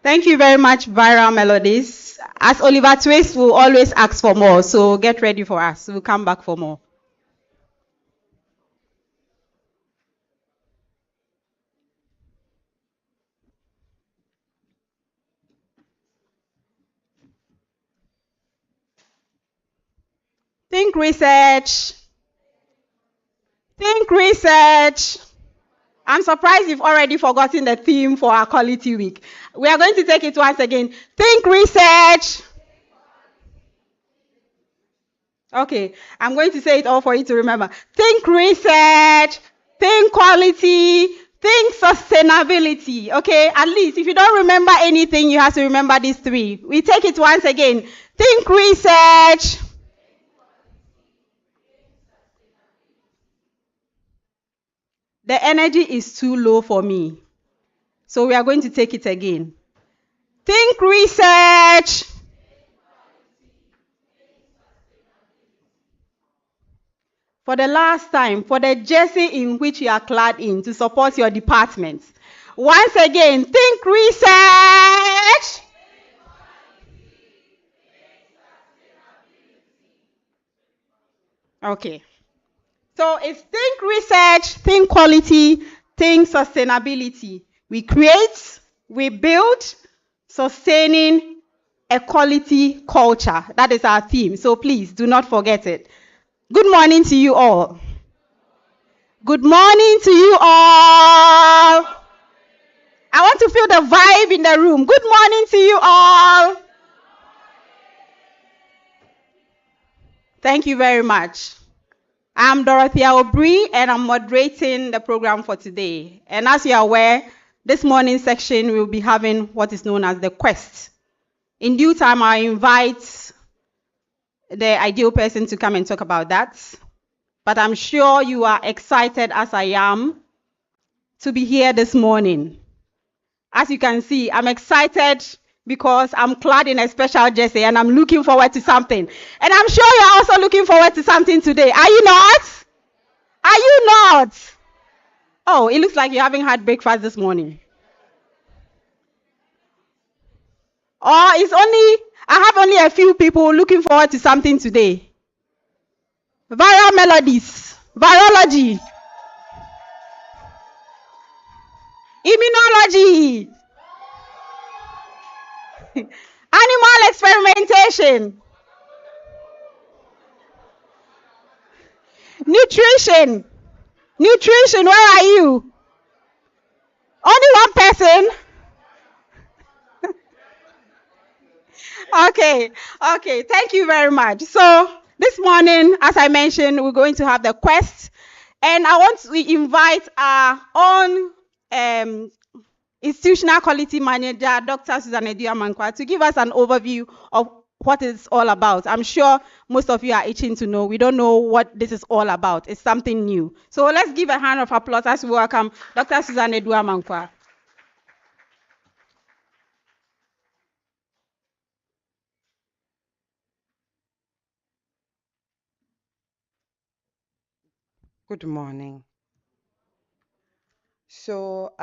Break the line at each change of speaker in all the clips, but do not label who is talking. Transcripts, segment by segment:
Thank you very much, Viral Melodies. As Oliver Twist will always ask for more, so get ready for us. We'll come back for more. Think research. Think research. I'm surprised you've already forgotten the theme for our Quality Week. We are going to take it once again. Think research. Okay, I'm going to say it all for you to remember. Think research, think quality, think sustainability. Okay, at least if you don't remember anything, you have to remember these three. We take it once again. Think research. The energy is too low for me. So we are going to take it again. Think research. For the last time, for the jersey in which you are clad in to support your department. Once again, think research. Okay. So it's think research, think quality, think sustainability. We create, we build, sustaining a quality culture. That is our theme. So please do not forget it. Good morning to you all. Good morning to you all. I want to feel the vibe in the room. Good morning to you all. Thank you very much. I'm Dorothea Obri, and I'm moderating the program for today. And as you are aware, this morning's section will be having what is known as the quest. In due time, I invite the ideal person to come and talk about that. But I'm sure you are excited as I am to be here this morning. As you can see, I'm excited because I'm clad in a special jersey and I'm looking forward to something. And I'm sure you're also looking forward to something today. Are you not? Are you not? Oh, it looks like you haven't had breakfast this morning. Or I have only a few people looking forward to something today. Viral melodies, virology, immunology, animal experimentation, nutrition. Nutrition, where are you? Only one person? Okay, thank you very much. So this morning, as I mentioned, we're going to have the quest. And I want to invite our own institutional quality manager, Dr. Susan Eduamankwa, to give us an overview of what it's all about. I'm sure most of you are itching to know. We don't know what this is all about. It's something new. So let's give a hand of applause as we welcome Dr. Susan Eduamankwa.
Good morning. So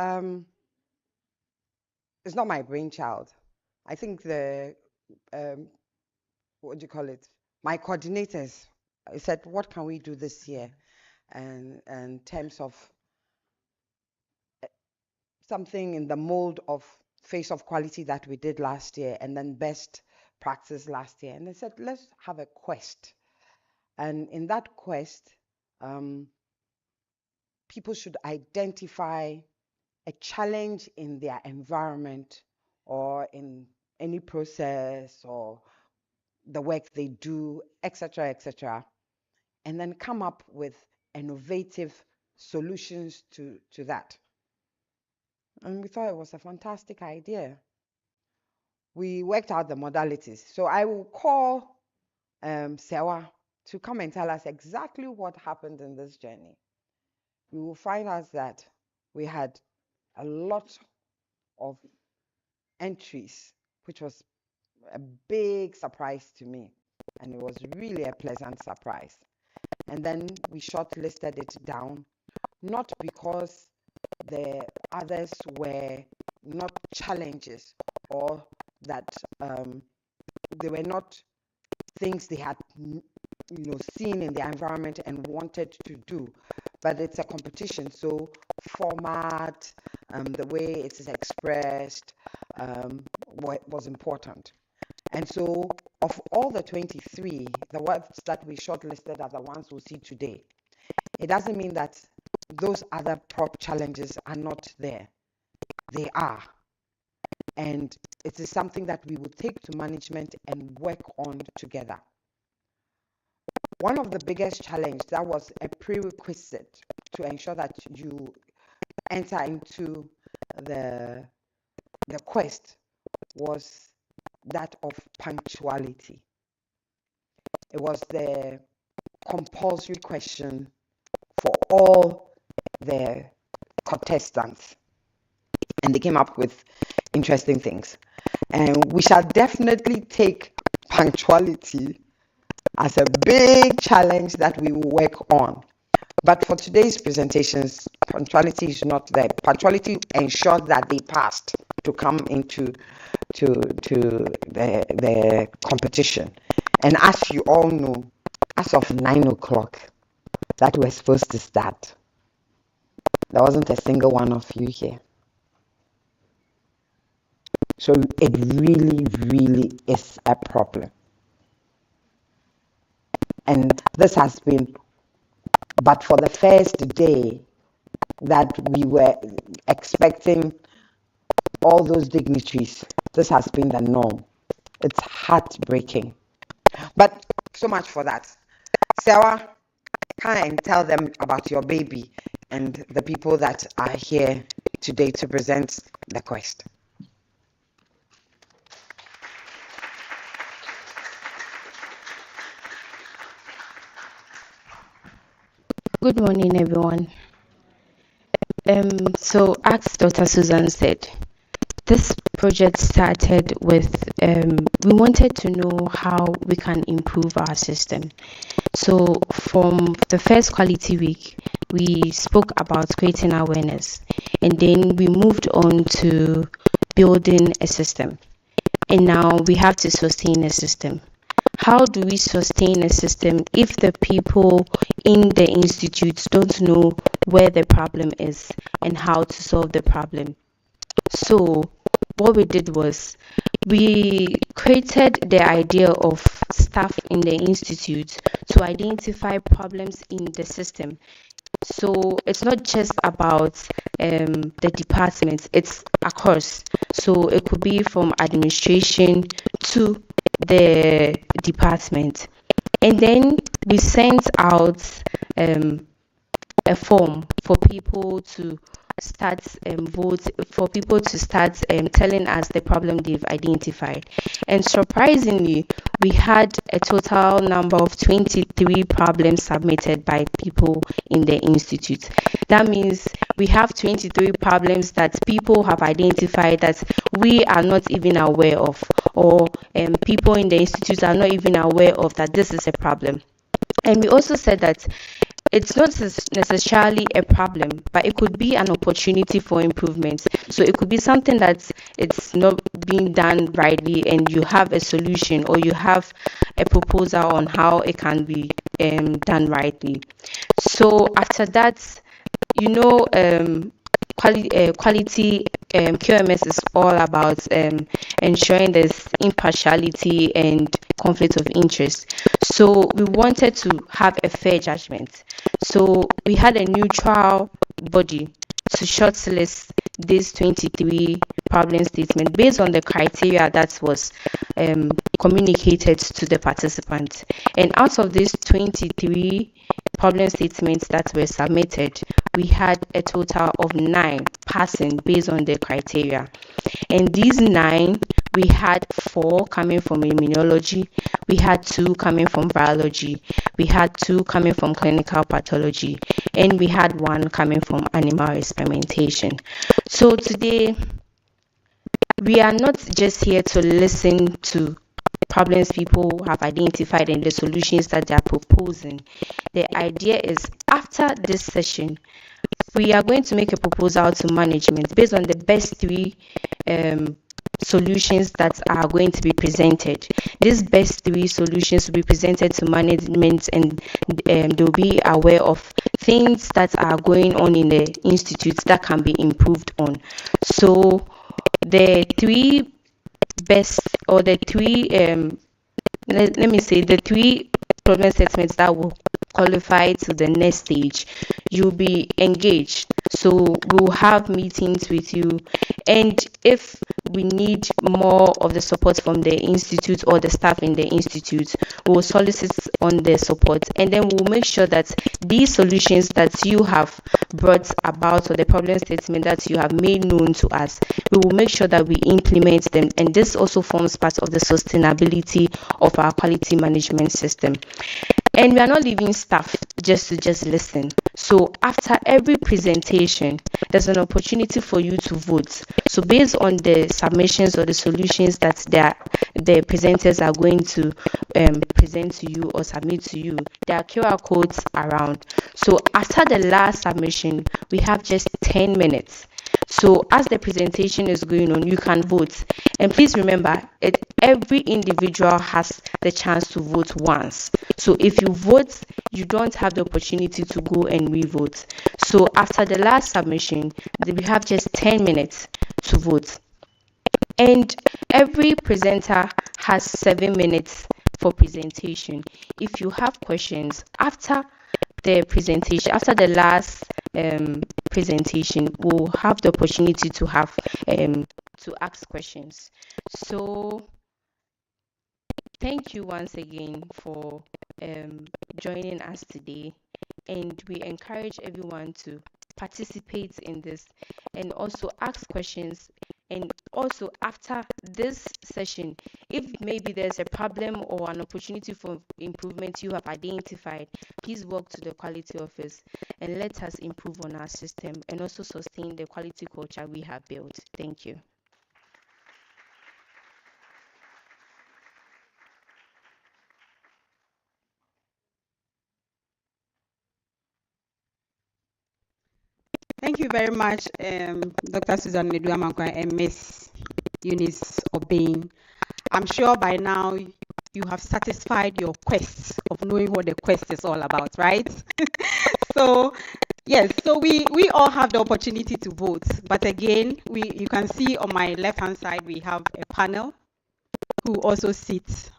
it's not my brainchild. I think the what do you call it? My coordinators said, what can we do this year? And in terms of something in the mold of face of quality that we did last year and then best practice last year. And they said, let's have a quest. And in that quest, people should identify a challenge in their environment or in any process or the work they do, etc., and then come up with innovative solutions to that. And we thought it was a fantastic idea. We worked out the modalities. So I will call Sewa to come and tell us exactly what happened in this journey. We will find out that we had a lot of entries, which was a big surprise to me. And it was really a pleasant surprise. And then we shortlisted it down, not because the others were not challenges or that they were not things they had seen in their environment and wanted to do, but it's a competition, so format, the way it is expressed, was important. And so of all the 23, the ones that we shortlisted are the ones we'll see today. It doesn't mean that those other prop challenges are not there. They are. And it is something that we will take to management and work on together. One of the biggest challenges that was a prerequisite to ensure that you enter into the quest was that of punctuality. It was the compulsory question for all the contestants, and they came up with interesting things. And we shall definitely take punctuality as a big challenge that we will work on. But for today's presentations, punctuality is not there. Punctuality ensured that they passed to come into the competition. And as you all know, as of 9 o'clock that we're supposed to start, there wasn't a single one of you here. So it really, really is a problem. And this has been, but for the first day that we were expecting all those dignitaries, this has been the norm. It's heartbreaking. But so much for that. Sarah, come and tell them about your baby and the people that are here today to present the quest.
Good morning, everyone. So, as Dr. Susan said, this project started with, we wanted to know how we can improve our system. So, from the first quality week, we spoke about creating awareness, and then we moved on to building a system. And now we have to sustain a system. How do we sustain a system if the people in the institutes don't know where the problem is and how to solve the problem? So what we did was we created the idea of staff in the institute to identify problems in the system. So it's not just about the departments, it's across. So it could be from administration to the department. And then we sent out a form for people to start vote, for people to start telling us the problem they've identified. And surprisingly, we had a total number of 23 problems submitted by people in the institute. That means we have 23 problems that people have identified that we are not even aware of, or people in the institute are not even aware of that this is a problem. And we also said that it's not necessarily a problem, but it could be an opportunity for improvement. So it could be something that it's not being done rightly, and you have a solution or you have a proposal on how it can be done rightly. So after that, you know, quality QMS is all about ensuring there's impartiality and conflict of interest. So we wanted to have a fair judgment. So we had a neutral body to shortlist these 23 problem statements based on the criteria that was communicated to the participants. And out of these 23 problem statements that were submitted, we had a total of 9 passing based on the criteria. And these 9, we had 4 coming from immunology, we had 2 coming from biology, we had 2 coming from clinical pathology, and we had 1 coming from animal experimentation. So today, we are not just here to listen to problems people have identified and the solutions that they are proposing. The idea is, after this session, we are going to make a proposal to management based on the best 3 solutions that are going to be presented. These best three solutions will be presented to management, and they'll be aware of things that are going on in the institutes that can be improved on. So the three best, or the three let me say, the three problem statements that will qualify to the next stage, you'll be engaged. So we'll have meetings with you, and if we need more of the support from the institute or the staff in the institute, we'll solicit on the support, and then we'll make sure that these solutions that you have brought about, or the problem statement that you have made known to us, we will make sure that we implement them, and this also forms part of the sustainability of our quality management system. And we are not leaving staff just to listen. So after every presentation, there's an opportunity for you to vote. So based on the submissions or the solutions that the presenters are going to present to you or submit to you, there are QR codes around. So after the last submission, we have just 10 minutes. So as the presentation is going on, you can vote. And please remember, every individual has the chance to vote once. So if you vote, you don't have the opportunity to go and re-vote. So after the last submission, we have just 10 minutes to vote. And every presenter has 7 minutes for presentation. If you have questions after the presentation, after the last presentation, we'll have the opportunity to have to ask questions. So thank you once again for joining us today, and we encourage everyone to participate in this and also ask questions. And also, after this session, if maybe there's a problem or an opportunity for improvement you have identified, please walk to the quality office and let us improve on our system and also sustain the quality culture we have built. Thank you.
Thank you very much, Dr. Susan Neduamankwa and Miss Eunice Obeng. I'm sure by now you have satisfied your quest of knowing what the quest is all about, right? So yes, so we all have the opportunity to vote, but again, you can see on my left hand side we have a panel who also sits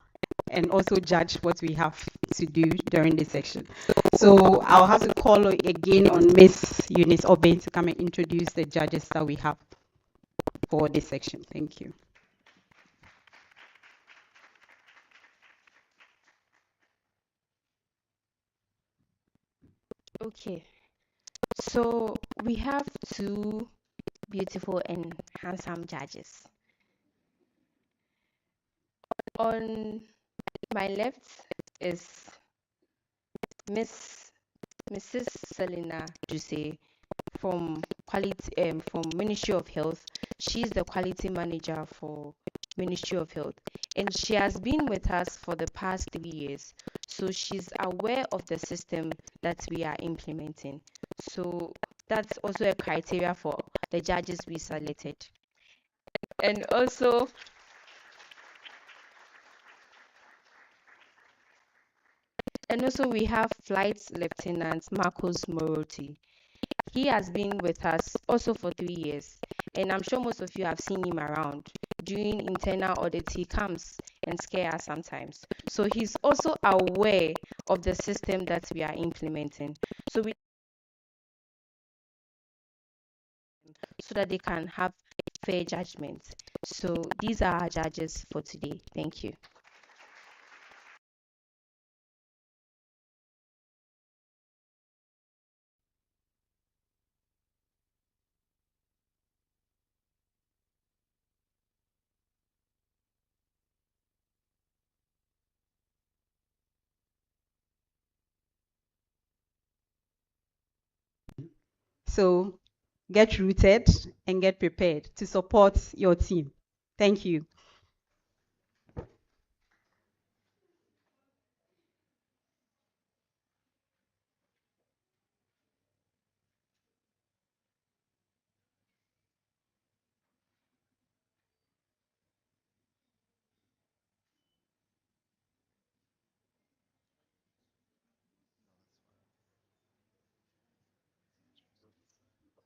and also judge what we have to do during this section. So I'll have to call again on Miss Eunice Obeng to come and introduce the judges that we have for this section. Thank you.
Okay, so we have two beautiful and handsome judges. On my left is Mrs. Selena Duse from Ministry of Health. She's the quality manager for Ministry of Health, and she has been with us for the past 3 years. So she's aware of the system that we are implementing. So that's also a criteria for the judges we selected. And also we have Flight Lieutenant Marcos Moroti. He has been with us also for 3 years, and I'm sure most of you have seen him around. During internal audit, he comes and scares us sometimes. So he's also aware of the system that we are implementing. So that they can have fair judgment. So these are our judges for today. Thank you.
So get rooted and get prepared to support your team. Thank you.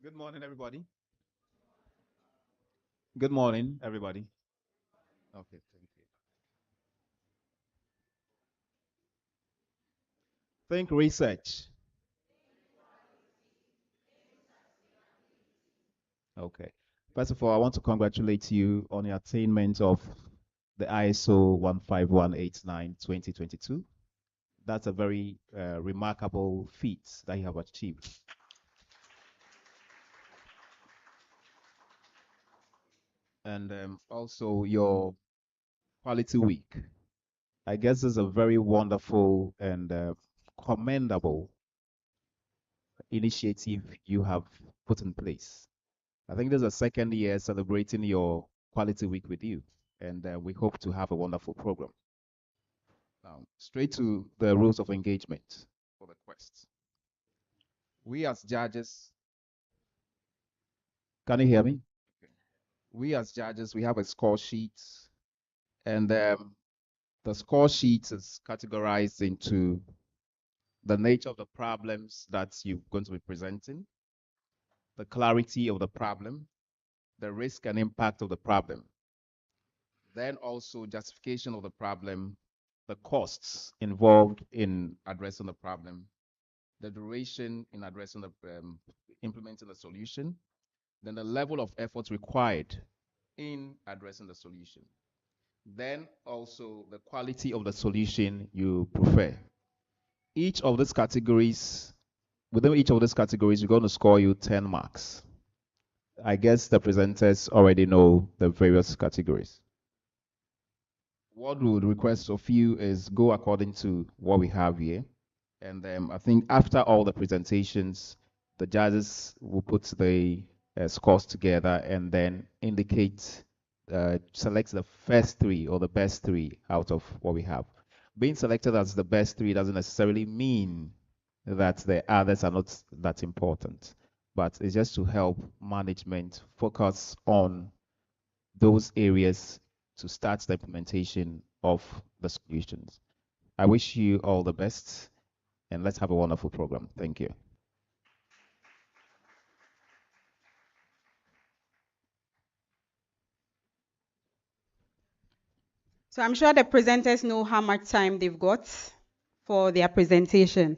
Good morning, everybody. Good morning, everybody. Okay, thank you. Think research. Okay. First of all, I want to congratulate you on your attainment of the ISO 15189-2022. That's a very remarkable feat that you have achieved. And also your quality week. I guess is a very wonderful and commendable initiative you have put in place. I think this is the second year celebrating your quality week with you, and we hope to have a wonderful program. Straight to the rules of engagement for the quest. We as judges, can you hear me? Okay. We as judges, we have a score sheet, and the score sheet is categorized into the nature of the problems that you're going to be presenting, the clarity of the problem, the risk and impact of the problem, then also justification of the problem, the costs involved in addressing the problem, the duration in addressing the implementing the solution, then the level of effort required in addressing the solution, then also the quality of the solution you prefer. Each of these categories, within each of these categories, we're going to score you 10 marks. I guess the presenters already know the various categories. What we would request of you is go according to what we have here. And I think after all the presentations, the judges will put the scores together and then indicate, select the first three or the best three out of what we have. Being selected as the best three doesn't necessarily mean that the others are not that important, but it's just to help management focus on those areas to start the implementation of the solutions. I wish you all the best, and let's have a wonderful program. Thank you.
So I'm sure the presenters know how much time they've got for their presentation.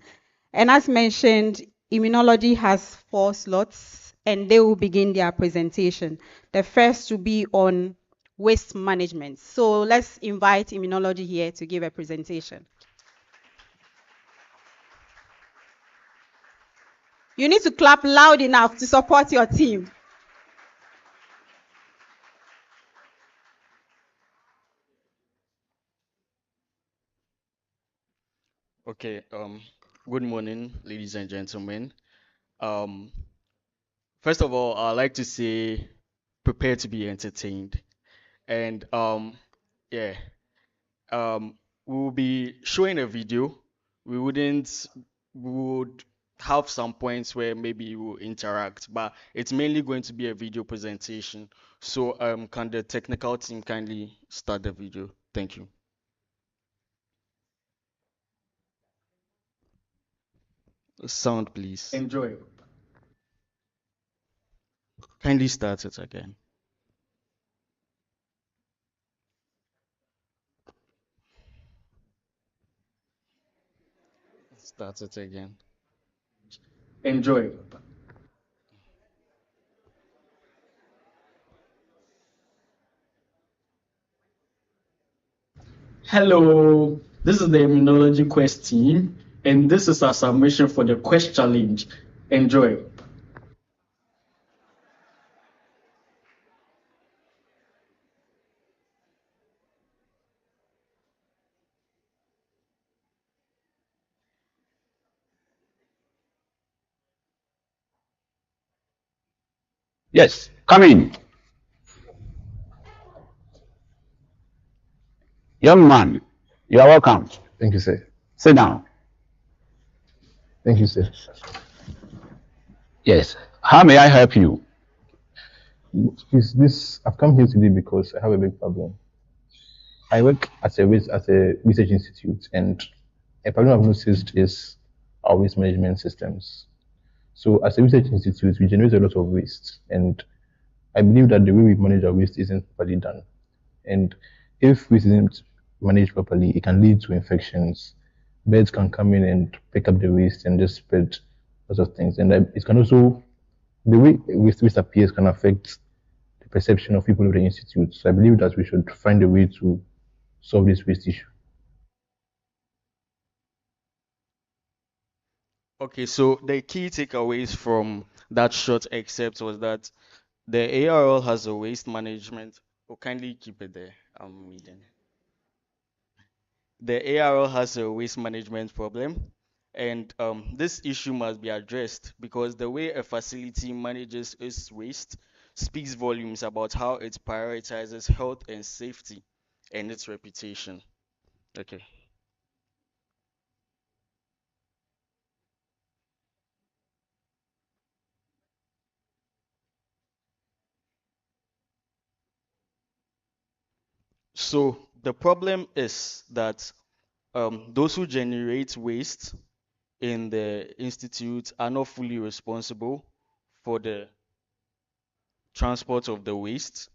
And as mentioned, immunology has 4 slots, and they will begin their presentation. The first will be on waste management. So let's invite immunology here to give a presentation. You need to clap loud enough to support your team.
Okay, good morning, ladies and gentlemen. Um, First of all, I'd like to say prepare to be entertained. And yeah, we will be showing a video. We would have some points where maybe we will interact, but it's mainly going to be a video presentation. So can the technical team kindly start the video? Thank you. Sound, please.
Enjoy.
Kindly start it again. Start it again.
Enjoy. Hello, this is the Immunology Quest team, and this is our submission for the Quest Challenge. Enjoy.
Yes, come in. Young man, you are welcome.
Thank you, sir.
Sit down.
Thank you, sir.
Yes. How may I help you?
I've come here today because I have a big problem. I work at a research institute, and a problem I've noticed is our waste management systems. So as a research institute, we generate a lot of waste, and I believe that the way we manage our waste isn't properly done. And if waste isn't managed properly, it can lead to infections. Birds can come in and pick up the waste and just spread lots of things. And it can also, the way waste appears can affect the perception of people of the institute. So I believe that we should find a way to solve this waste issue.
Okay, so the key takeaways from that short excerpt was that the ARL has a waste management. Oh, kindly keep it there. I'm reading. The ARL has a waste management problem, and this issue must be addressed because the way a facility manages its waste speaks volumes about how it prioritizes health and safety and its reputation. Okay. So the problem is that those who generate waste in the institute are not fully responsible for the transport of the waste.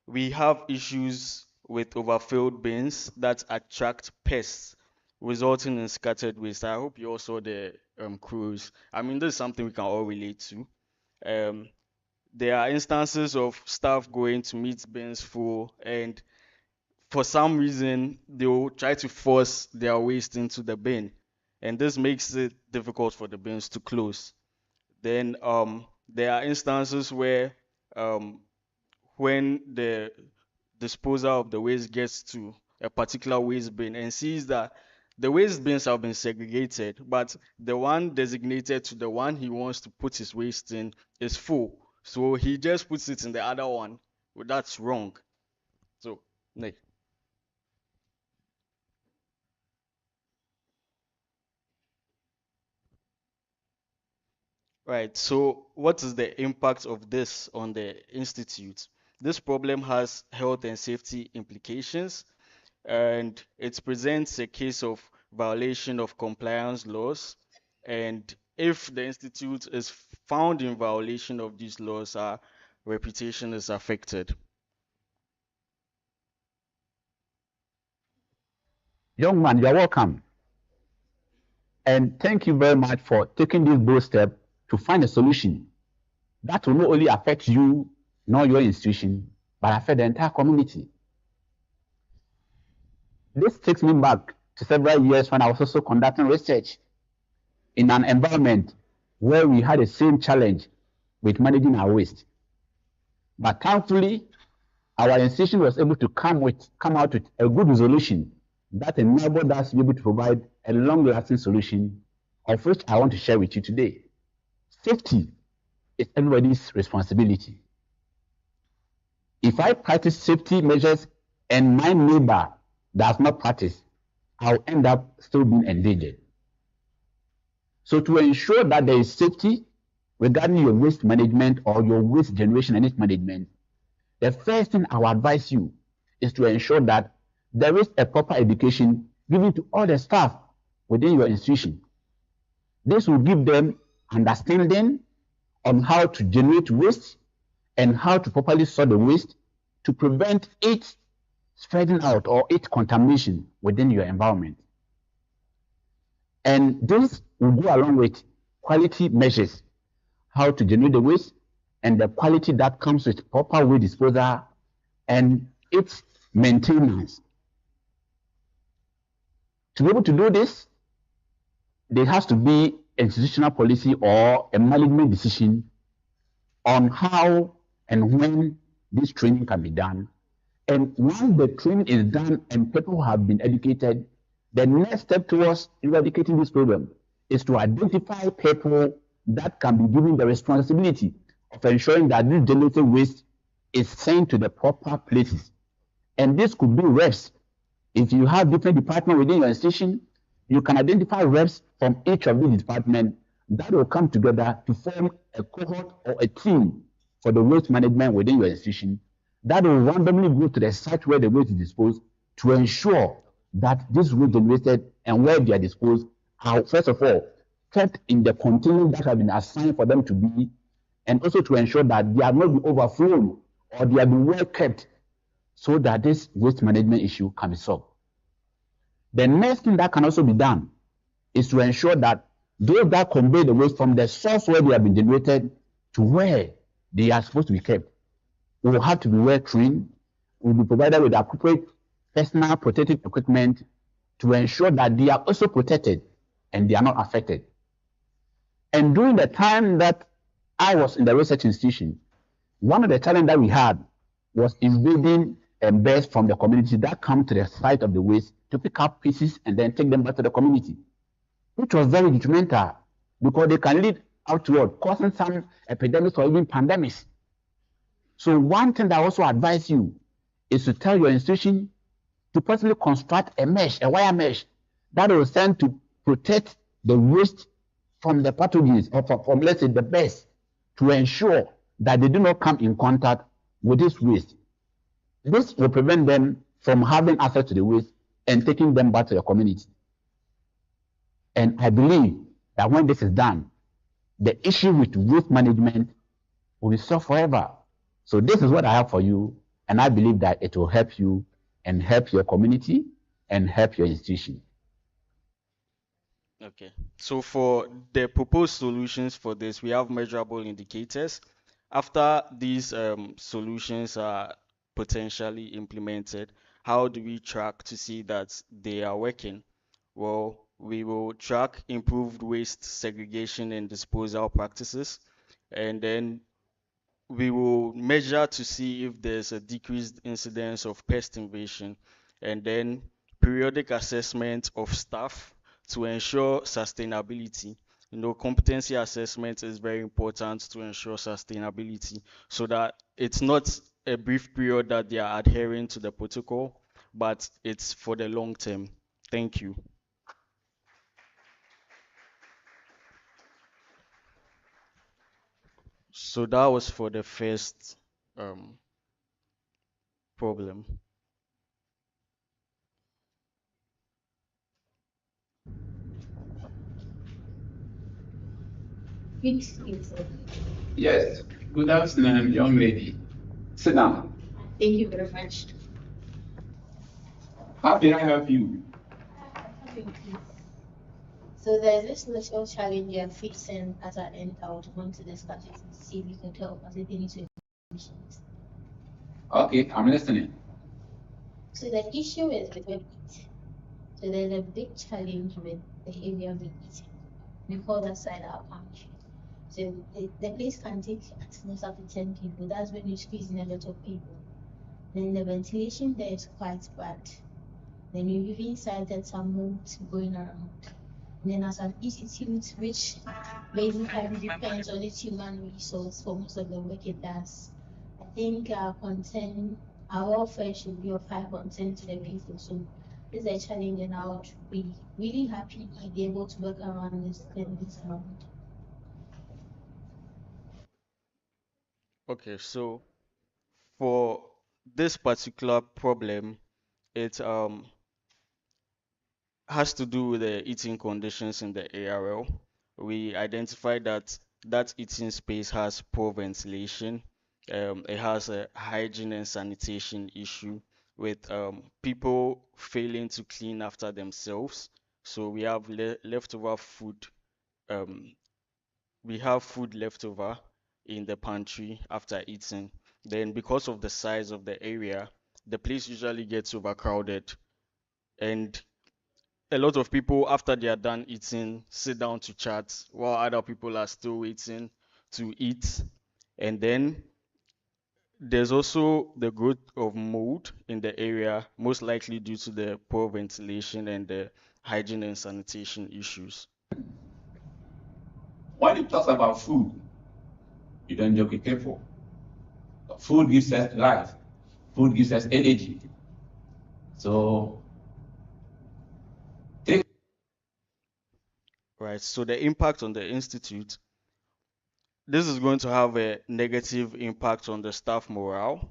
We have issues with overfilled bins that attract pests, resulting in scattered waste. I hope you all saw the cruise. I mean, this is something we can all relate to. Um, there are instances of staff going to meet bins full, and for some reason, they will try to force their waste into the bin, and this makes it difficult for the bins to close. Then there are instances where when the disposer of the waste gets to a particular waste bin and sees that the waste bins have been segregated, but the one designated to the one he wants to put his waste in is full. So he just puts it in the other one. Well, that's wrong. So, Nick. Right. So, what is the impact of this on the institute? This problem has health and safety implications, and it presents a case of violation of compliance laws. And if the institute is found in violation of these laws, our reputation is affected.
Young man, you're welcome. And thank you very much for taking this bold step to find a solution that will not only affect you, nor your institution, but affect the entire community. This takes me back to several years when I was also conducting research in an environment where we had the same challenge with managing our waste. But thankfully, our institution was able to come out with a good resolution that enabled us to be able to provide a long-lasting solution, of which I want to share with you today. Safety is everybody's responsibility. If I practice safety measures and my neighbor does not practice, I'll end up still being endangered. So to ensure that there is safety regarding your waste management or your waste generation and its management, the first thing I will advise you is to ensure that there is a proper education given to all the staff within your institution. This will give them understanding on how to generate waste and how to properly sort the waste to prevent it spreading out or its contamination within your environment. And this will go along with quality measures, how to generate the waste and the quality that comes with proper waste disposal and its maintenance. To be able to do this, there has to be institutional policy or a management decision on how and when this training can be done. And once the training is done and people have been educated, the next step towards eradicating this problem is to identify people that can be given the responsibility of ensuring that this generated waste is sent to the proper places. And this could be reps. If you have different departments within your institution, you can identify reps from each of these departments that will come together to form a cohort or a team for the waste management within your institution that will randomly go to the site where the waste is disposed to ensure that this waste generated and where they are disposed are, first of all, kept in the containers that have been assigned for them to be, and also to ensure that they are not be overflown or they are be well kept so that this waste management issue can be solved. The next thing that can also be done is to ensure that those that convey the waste from the source where they have been generated to where they are supposed to be kept will have to be well trained, will be provided with appropriate personal protective equipment to ensure that they are also protected and they are not affected. And during the time that I was in the research institution, one of the challenges that we had was invading birds from the community that come to the site of the waste to pick up pieces and then take them back to the community, which was very detrimental because they can lead outward, causing some epidemics or even pandemics. So one thing that I also advise you is to tell your institution to possibly construct a mesh, a wire mesh, that will send to protect the waste from the pathogens or from let's say the birds, to ensure that they do not come in contact with this waste. This will prevent them from having access to the waste and taking them back to the community. And I believe that when this is done, the issue with waste management will be solved forever. So this is what I have for you, and I believe that it will help you and help your community and help your institution.
Okay, so for the proposed solutions for this, we have measurable indicators. After these solutions are potentially implemented, how do we track to see that they are working? Well, we will track improved waste segregation and disposal practices, and then we will measure to see if there's a decreased incidence of pest invasion, and then periodic assessment of staff to ensure sustainability. Competency assessment is very important to ensure sustainability so that it's not a brief period that they are adhering to the protocol, but it's for the long term. Thank you. So that was for the first problem.
Yes. Good afternoon, young lady. Sit down.
Thank you very much.
How can I help you?
So there's this little challenge you're facing at our end. I would want to discuss it and see if you can help us with any solutions.
Okay, I'm listening.
So the issue is with web eating. So there's a big challenge with the area of eating. We call that side our pantry. So the place can take at most up to 10 people. That's when you squeeze in a lot of people. Then the ventilation there is quite bad. Then we've even cited some mold going around. And then as an institute, which basically depends on its human resource for most of the work it does, I think our welfare should be of high concern to the people. So this is a challenge, and I would be really happy to be able to work around this around.
Okay, so for this particular problem, it has to do with the eating conditions in the ARL. We identified that eating space has poor ventilation. It has a hygiene and sanitation issue with people failing to clean after themselves. So we have leftover food. We have food leftover in the pantry after eating. Then because of the size of the area, the place usually gets overcrowded, and a lot of people, after they are done eating, sit down to chat while other people are still waiting to eat. And then there's also the growth of mold in the area, most likely due to the poor ventilation and the hygiene and sanitation issues.
When you talk about food, you don't just be careful. Food gives us life. Food gives us energy. So
Right, so the impact on the institute, this is going to have a negative impact on the staff morale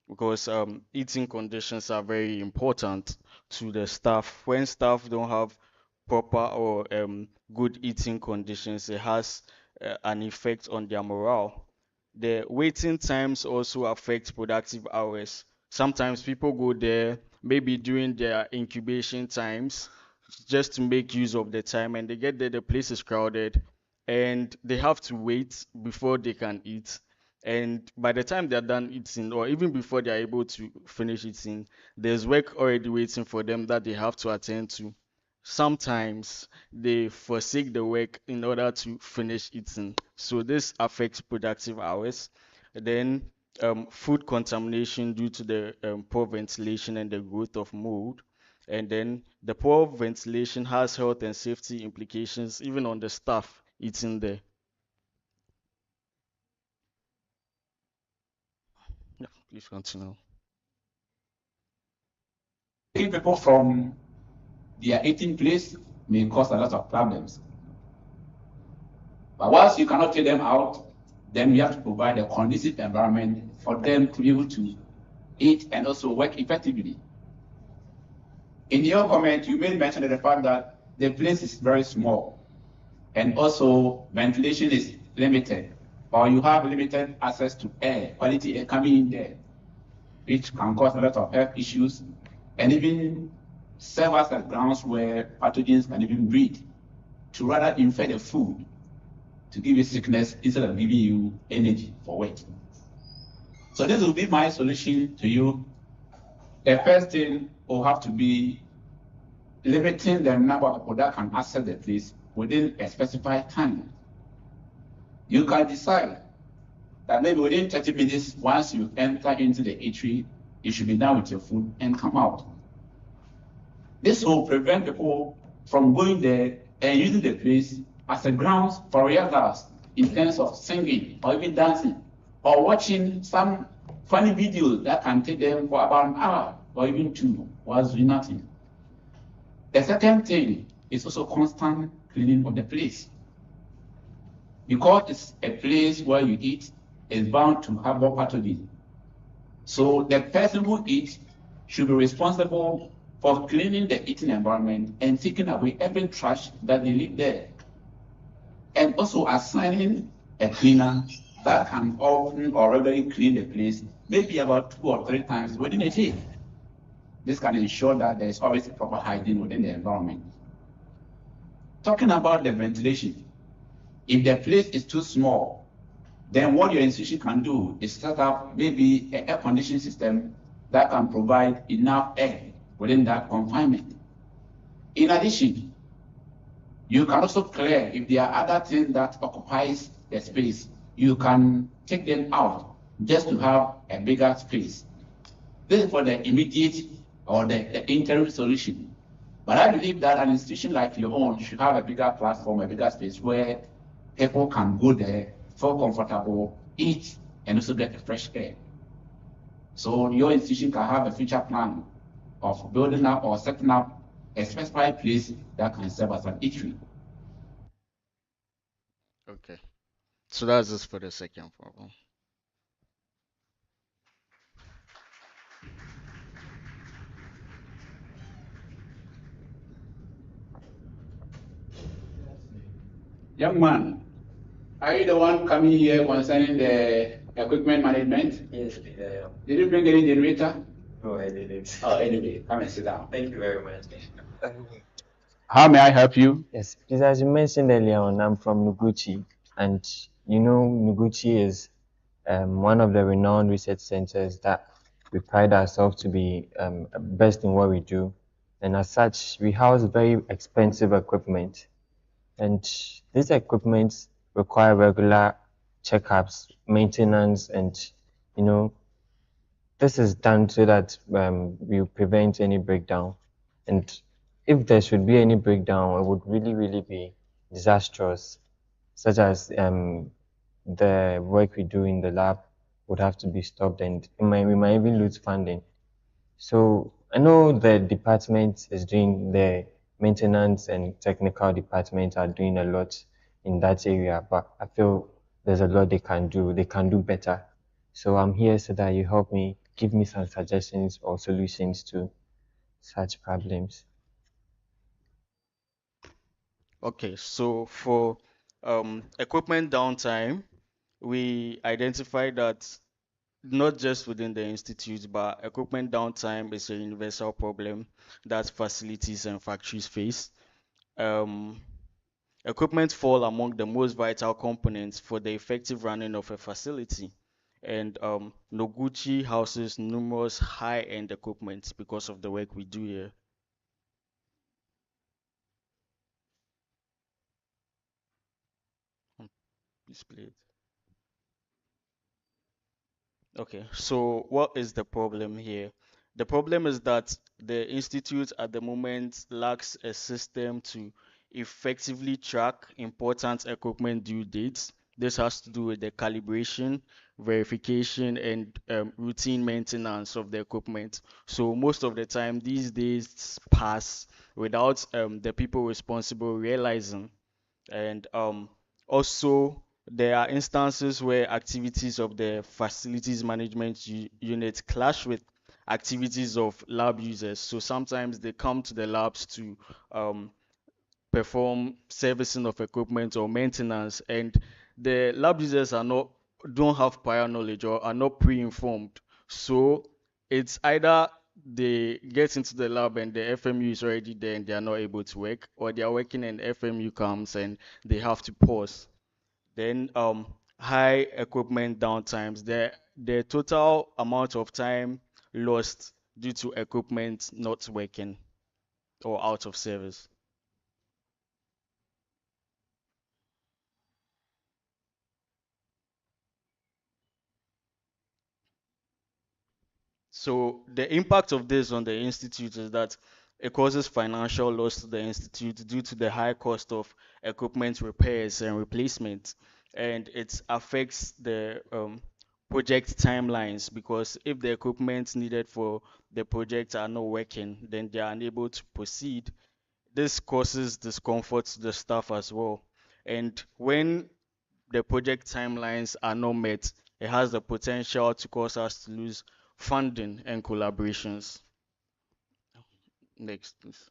because eating conditions are very important to the staff. When staff don't have proper or good eating conditions, it has an effect on their morale. The waiting times also affect productive hours. Sometimes people go there maybe during their incubation times just to make use of the time, and they get there, the place is crowded, and they have to wait before they can eat. And by the time they're done eating, or even before they're able to finish eating, there's work already waiting for them that they have to attend to. Sometimes they forsake the work in order to finish eating. So this affects productive hours. Then food contamination due to the poor ventilation and the growth of mold. And then the poor ventilation has health and safety implications even on the staff eating there. Yeah, please continue.
Taking people from their eating place may cause a lot of problems. But once you cannot take them out, then we have to provide a conducive environment for them to be able to eat and also work effectively. In your comment, you made mention of the fact that the place is very small and also ventilation is limited, or you have limited access to air, quality air coming in there, which can cause a lot of health issues and even serve as a grounds where pathogens can even breed to rather infect the food to give you sickness instead of giving you energy for work. So this will be my solution to you. The first thing will have to be limiting the number of people that can access the place within a specified time. You can decide that maybe within 30 minutes, once you enter into the eatery, you should be done with your food and come out. This will prevent people from going there and using the place as a grounds for rehearsals in terms of singing or even dancing or watching some funny videos that can take them for about an hour or even two whilst doing nothing. The second thing is also constant cleaning of the place. Because it's a place where you eat, is bound to harbor pathogens. So the person who eats should be responsible for cleaning the eating environment and taking away every trash that they leave there. And also assigning a cleaner that can often or regularly clean the place, maybe about 2 or 3 times within a day. This can ensure that there is always proper hygiene within the environment. Talking about the ventilation, if the place is too small, then what your institution can do is set up maybe an air conditioning system that can provide enough air within that confinement. In addition, you can also clear if there are other things that occupies the space. You can take them out just to have a bigger space. This is for the immediate or the interim solution. But I believe that an institution like your own should have a bigger platform, a bigger space where people can go there, feel comfortable, eat, and also get the fresh air. So your institution can have a future plan of building up or setting up a specified place that can serve as an eatery.
Okay. So that's just for the second problem.
Young man, are you the one coming here concerning the equipment management?
Yes, please, I am.
Did you bring any generator?
No, I didn't.
Oh, anyway, come and sit down.
Thank you very much.
How may I help you?
Yes, please, as you mentioned earlier on, I'm from Noguchi, and you know, Noguchi is one of the renowned research centers that we pride ourselves to be best in what we do. And as such, we house very expensive equipment. And these equipment require regular checkups, maintenance, and you know, this is done so that we prevent any breakdown. And if there should be any breakdown, it would really, really be disastrous, such as the work we do in the lab would have to be stopped and we might even lose funding. So I know the department is doing the maintenance and technical department are doing a lot in that area, but I feel there's a lot they can do. They can do better. So I'm here so that you help me, give me some suggestions or solutions to such problems.
Okay, so for equipment downtime, we identified that not just within the institute, but equipment downtime is a universal problem that facilities and factories face. Um, Equipment fall among the most vital components for the effective running of a facility. And Noguchi houses numerous high-end equipment because of the work we do here. Displayed. Okay, so what is the problem here? The problem is that the institute at the moment lacks a system to effectively track important equipment due dates. This has to do with the calibration, verification, and routine maintenance of the equipment. So most of the time, these days pass without the people responsible realizing. And also, there are instances where activities of the facilities management unit clash with activities of lab users. So sometimes they come to the labs to um, perform servicing of equipment or maintenance, and the lab users are not don't have prior knowledge or are not pre-informed. So it's either they get into the lab and the FMU is already there and they are not able to work, or they are working and FMU comes and they have to pause. Then high equipment downtimes. The total amount of time lost due to equipment not working or out of service. So the impact of this on the institute is that it causes financial loss to the institute due to the high cost of equipment repairs and replacement, and it affects the project timelines because if the equipment needed for the project are not working, then they are unable to proceed. This causes discomfort to the staff as well, and when the project timelines are not met, it has the potential to cause us to lose funding and collaborations. Next, please.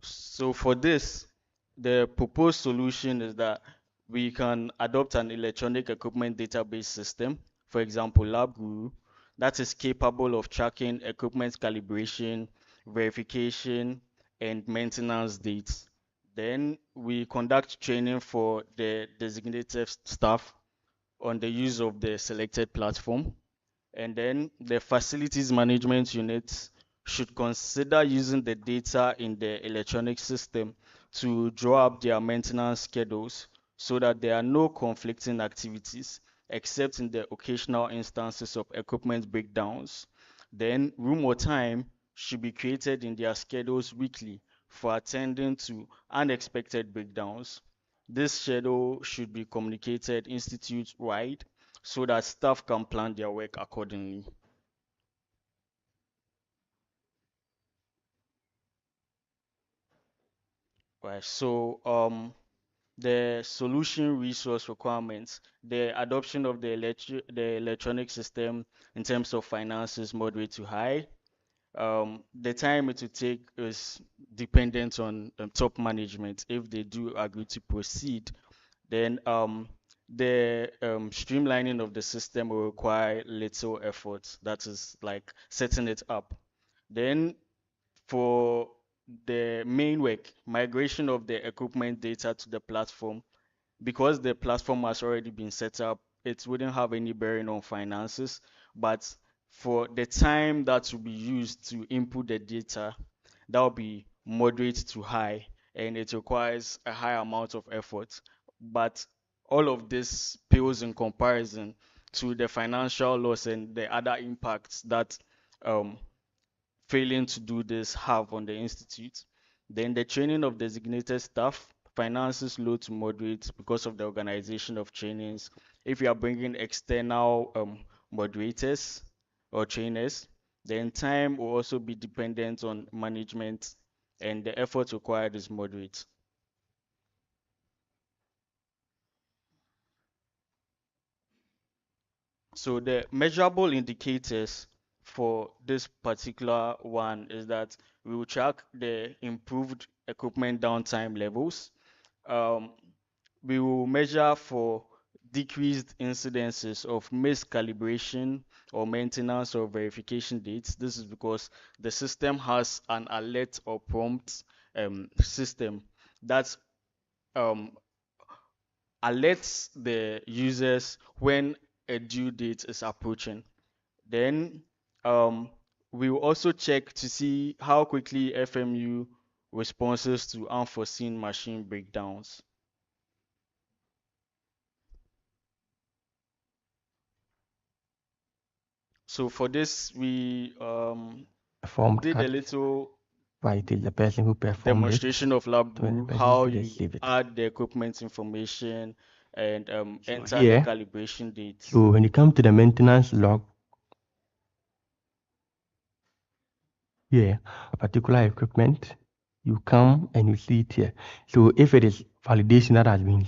So for this, the proposed solution is that we can adopt an electronic equipment database system, for example, LabGuru, that is capable of tracking equipment calibration, verification, and maintenance dates. Then we conduct training for the designated staff on the use of the selected platform. And then the facilities management units should consider using the data in the electronic system to draw up their maintenance schedules so that there are no conflicting activities except in the occasional instances of equipment breakdowns. Then room or time should be created in their schedules weekly for attending to unexpected breakdowns. This schedule should be communicated institute-wide so that staff can plan their work accordingly. Right. So the solution resource requirements, the adoption of the electronic system in terms of finances moderate to high. The time it will take is dependent on top management. If they do agree to proceed, then the streamlining of the system will require little effort. That is like setting it up. Then for the main work, migration of the equipment data to the platform, because the platform has already been set up, it wouldn't have any bearing on finances. But for the time that will be used to input the data, that will be moderate to high, and it requires a high amount of effort. But all of this pales in comparison to the financial loss and the other impacts that um, failing to do this have on the institute. Then the training of designated staff, finances low to moderate because of the organization of trainings. If you are bringing external moderators or trainers, then time will also be dependent on management and the effort required is moderate. So the measurable indicators for this particular one is that we will track the improved equipment downtime levels. Um, we will measure for decreased incidences of miscalibration or maintenance or verification dates. This is because the system has an alert or prompt system that um, alerts the users when a due date is approaching. Then we will also check to see how quickly FMU responses to unforeseen machine breakdowns. So for this, we
Performed
did a
act
little
by the person who performed
demonstration
it
of lab
to the
brew,
person
how
who
you
receive it.
add the equipment information and
So
enter the
here,
calibration dates.
so when you come to the maintenance log, here, a particular equipment, you come and you see it here. So if it is validation that has been,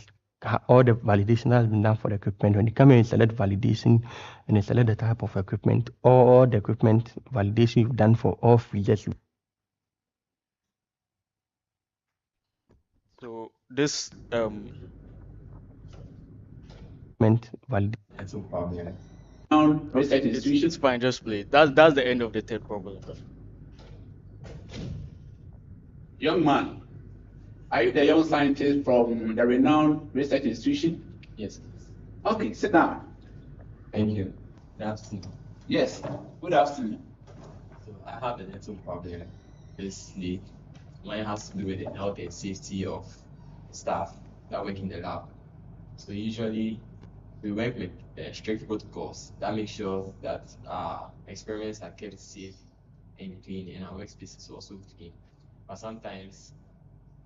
all the validation that has been done for the equipment, when you come and select validation and you select the type of equipment, all the equipment validation you've done for all features.
So this
validation.
okay, it's fine, just play it. That's the end of the third problem.
Young man, are you the young scientist from the renowned research institution?
Yes.
Okay, sit down.
Thank you. Good afternoon.
Yes, good afternoon.
So I have a little problem. Basically, mine has to do with the health and safety of staff that work in the lab. So usually we work with strict protocols that make sure that experiments are kept safe and clean, and our workspace is also clean. But sometimes,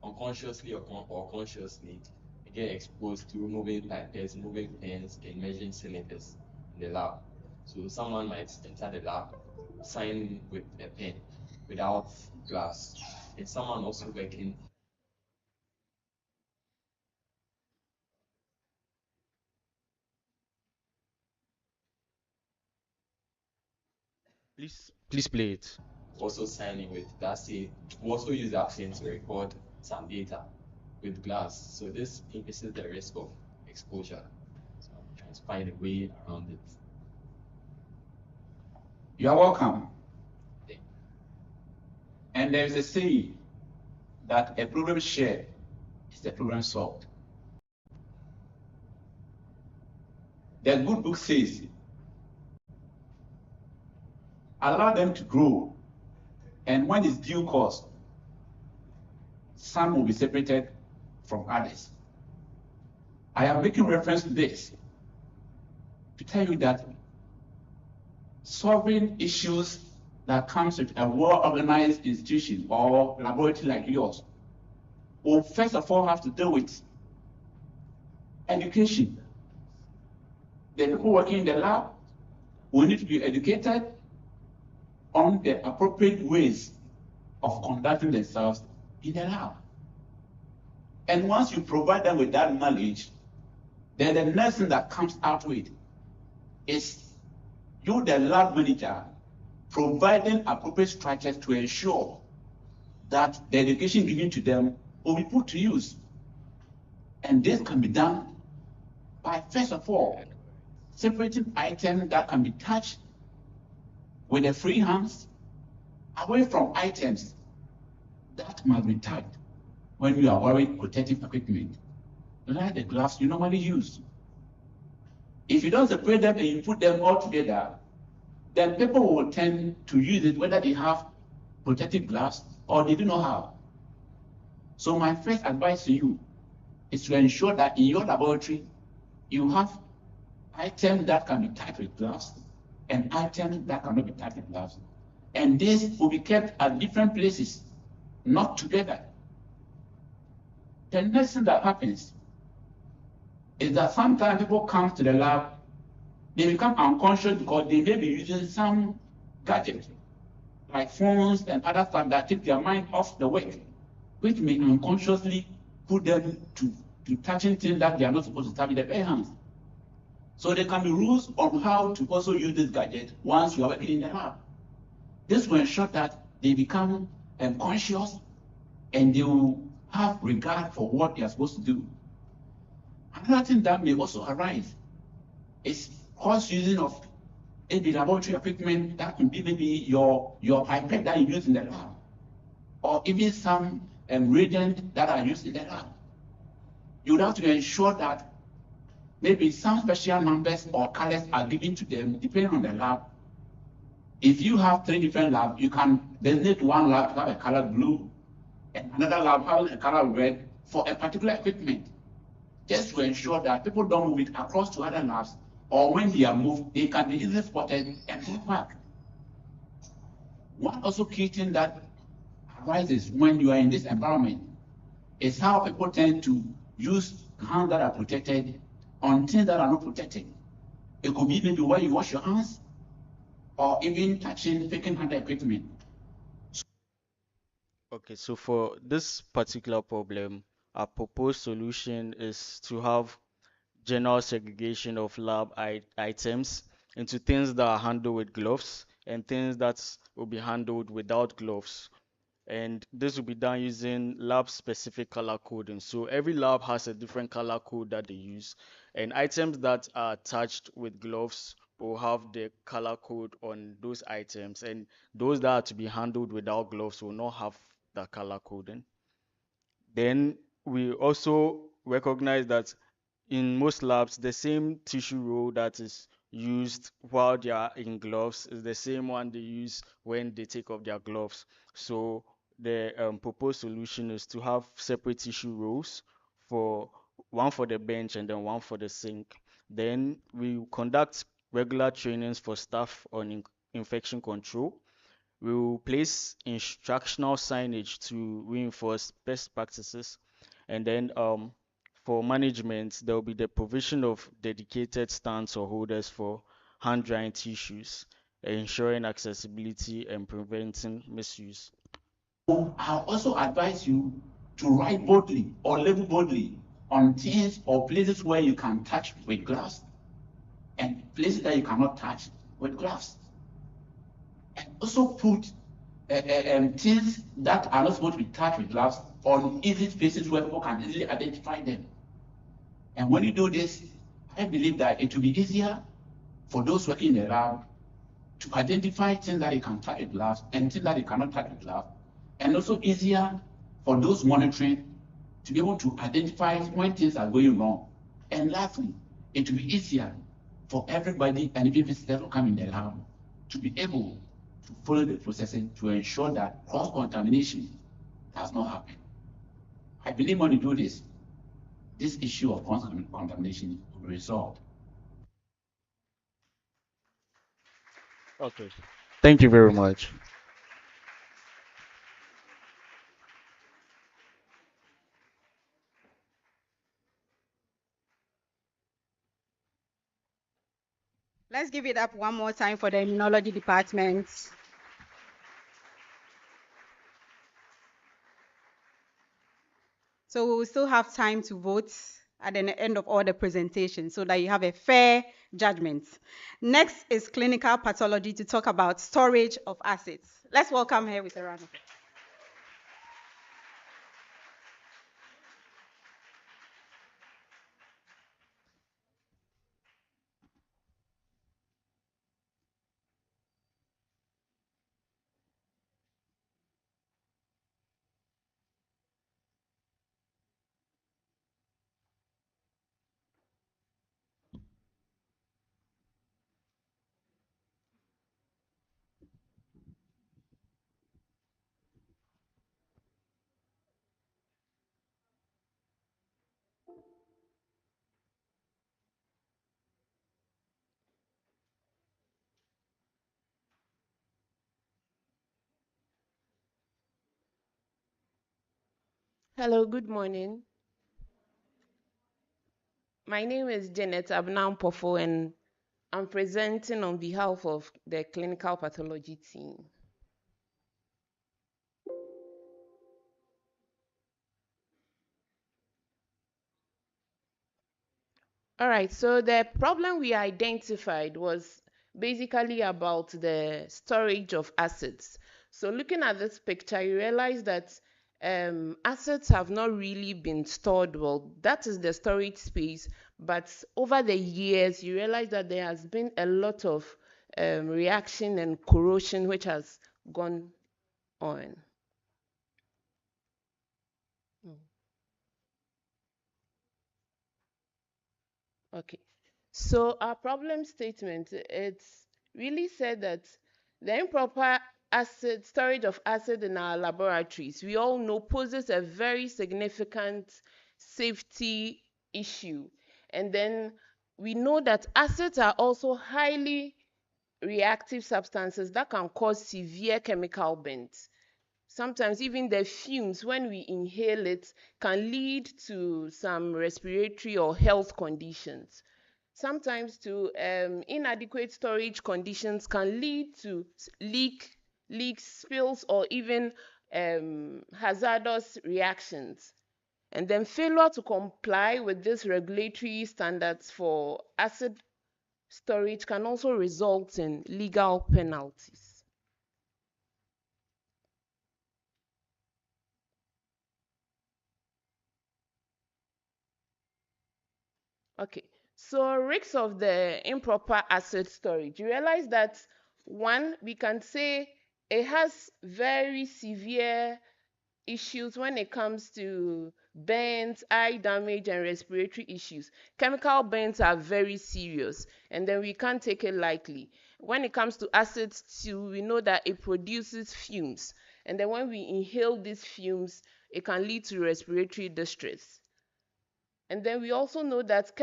unconsciously or consciously, we get exposed to moving pipettes, moving pens, and measuring cylinders in the lab. So someone might enter the lab, sign with a pen without glass, and someone also working.
Please play it.
Also signing with that say we also use that pen to record some data with glass. So this increases the risk of exposure. So I'm trying to find a way around it.
You are welcome. And there's a saying that a problem shared is a problem solved. The good book says, allow them to grow, and when it's due course, some will be separated from others. I am making reference to this to tell you that solving issues that comes with a well-organized institution or laboratory like yours will first of all have to do with education. The people working in the lab will need to be educated on the appropriate ways of conducting themselves in the lab. And once you provide them with that knowledge, then the next thing that comes out with is you, the lab manager, providing appropriate structures to ensure that the education given to them will be put to use. And this can be done by, first of all, separating items that can be touched with the free hands away from items that must be touched when you are wearing protective equipment, like the gloves you normally use. If you don't separate them and you put them all together, then people will tend to use it whether they have protective gloves or they do not have. So my first advice to you is to ensure that in your laboratory, you have items that can be touched with gloves and items that cannot be touched with gloves. And this will be kept at different places, not together. The next thing that happens is that sometimes people come to the lab, they become unconscious because they may be using some gadget, like phones and other stuff that take their mind off the work, which may unconsciously put them to touching things that they are not supposed to touch with their bare hands.
So there can be rules on how to also use this gadget once you are working in the lab. This will ensure that they become conscious and they will have regard for what they are supposed to do. Another thing that may also arise is cross using of maybe laboratory equipment that could be maybe your pipette that you use in the lab, or even some reagents that are used in the lab. You would have to ensure that maybe some special numbers or colors are given to them depending on the lab. If you have 3 different labs, you can designate one lab to have a color blue and another lab having a color red for a particular equipment, just to ensure that people don't move it across to other labs, or when they are moved, they can be easily spotted and brought back. One also key thing that arises when you are in this environment is how people tend to use hands that are protected on things that are not protected. It could be maybe where you wash your hands, or even touching vacant hand equipment.
Okay, so for this particular problem, our proposed solution is to have general segregation of lab items into things that are handled with gloves and things that will be handled without gloves. And this will be done using lab specific color coding. So every lab has a different color code that they use, and items that are touched with gloves will have the color code on those items, and those that are to be handled without gloves will not have the color coding. Then we also recognize that in most labs, the same tissue roll that is used while they are in gloves is the same one they use when they take off their gloves. So the proposed solution is to have separate tissue rolls, for one for the bench and then one for the sink. Then we conduct regular trainings for staff on infection control. We will place instructional signage to reinforce best practices. And then for management, there will be the provision of dedicated stands or holders for hand drying tissues, ensuring accessibility and preventing misuse.
I also advise you to write boldly or label boldly on things or places where you can touch with gloves and places that you cannot touch with gloves. And also put things that are not supposed to be touched with gloves on easy spaces where people can easily identify them. And when you do this, I believe that it will be easier for those working in the lab to identify things that you can touch with gloves and things that you cannot touch with gloves, and also easier for those monitoring to be able to identify when things are going wrong. And lastly, it will be easier for everybody and even visitors who come in the lab to be able to follow the processing to ensure that cross-contamination does not happen. I believe when you do this, this issue of cross-contamination will be resolved.
Okay. Thank you very much.
Let's give it up one more time for the immunology department. So we will still have time to vote at the end of all the presentations so that you have a fair judgment. Next is clinical pathology to talk about storage of acids. Let's welcome her with a round of applause.
Hello, good morning. My name is Janet Abnam-Poffo, and I'm presenting on behalf of the clinical pathology team. All right, so the problem we identified was basically about the storage of assets. So looking at this picture, you realize that assets have not really been stored well. That is the storage space, but over the years, you realize that there has been a lot of reaction and corrosion which has gone on. Okay, so our problem statement, it's really said that the improper acid storage of acid in our laboratories, we all know, poses a very significant safety issue. And then we know that acids are also highly reactive substances that can cause severe chemical burns. Sometimes even the fumes, when we inhale it, can lead to some respiratory or health conditions. Sometimes to inadequate storage conditions can lead to leaks, spills, or even hazardous reactions. And then failure to comply with these regulatory standards for acid storage can also result in legal penalties. Okay, so risks of the improper acid storage. You realize that one, we can say it has very severe issues when it comes to burns, eye damage, and respiratory issues. Chemical burns are very serious, and then we can't take it lightly. When it comes to acids too, we know that it produces fumes, and then when we inhale these fumes, it can lead to respiratory distress. And then we also know that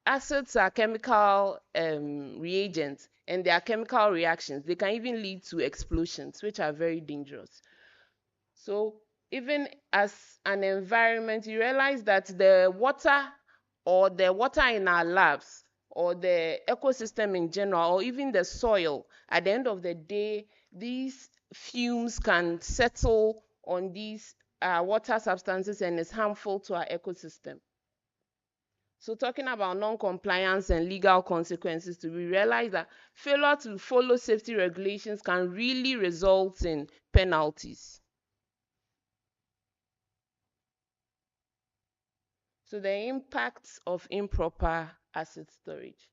acids are chemical reagents, and they are chemical reactions. They can even lead to explosions, which are very dangerous. So even as an environment, you realize that the water in our labs, or the ecosystem in general, or even the soil, at the end of the day, these fumes can settle on these water substances, and is harmful to our ecosystem. So talking about non-compliance and legal consequences, we realize that failure to follow safety regulations can really result in penalties. So the impacts of improper acid storage.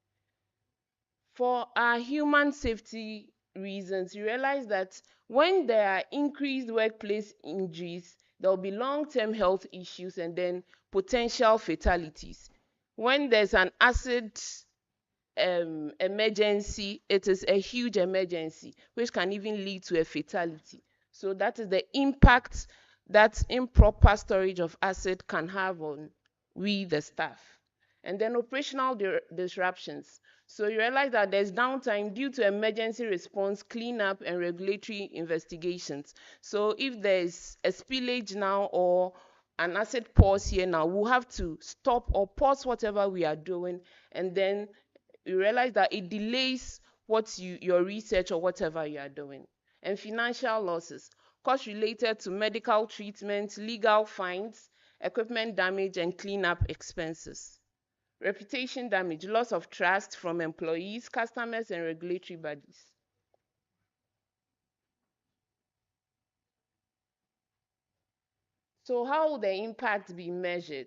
For our human safety reasons, you realize that when there are increased workplace injuries, there will be long-term health issues and then potential fatalities. When there's an acid emergency, it is a huge emergency which can even lead to a fatality. So that is the impact that improper storage of acid can have on we the staff. And then operational disruptions. So you realize that there's downtime due to emergency response, cleanup, and regulatory investigations. So if there's a spillage now, or an acid pause here now, we'll have to stop or pause whatever we are doing, and then you realize that it delays your research or whatever you are doing. And financial losses, costs related to medical treatment, legal fines, equipment damage, and cleanup expenses. Reputation damage, loss of trust from employees, customers, and regulatory bodies. So how will the impact be measured?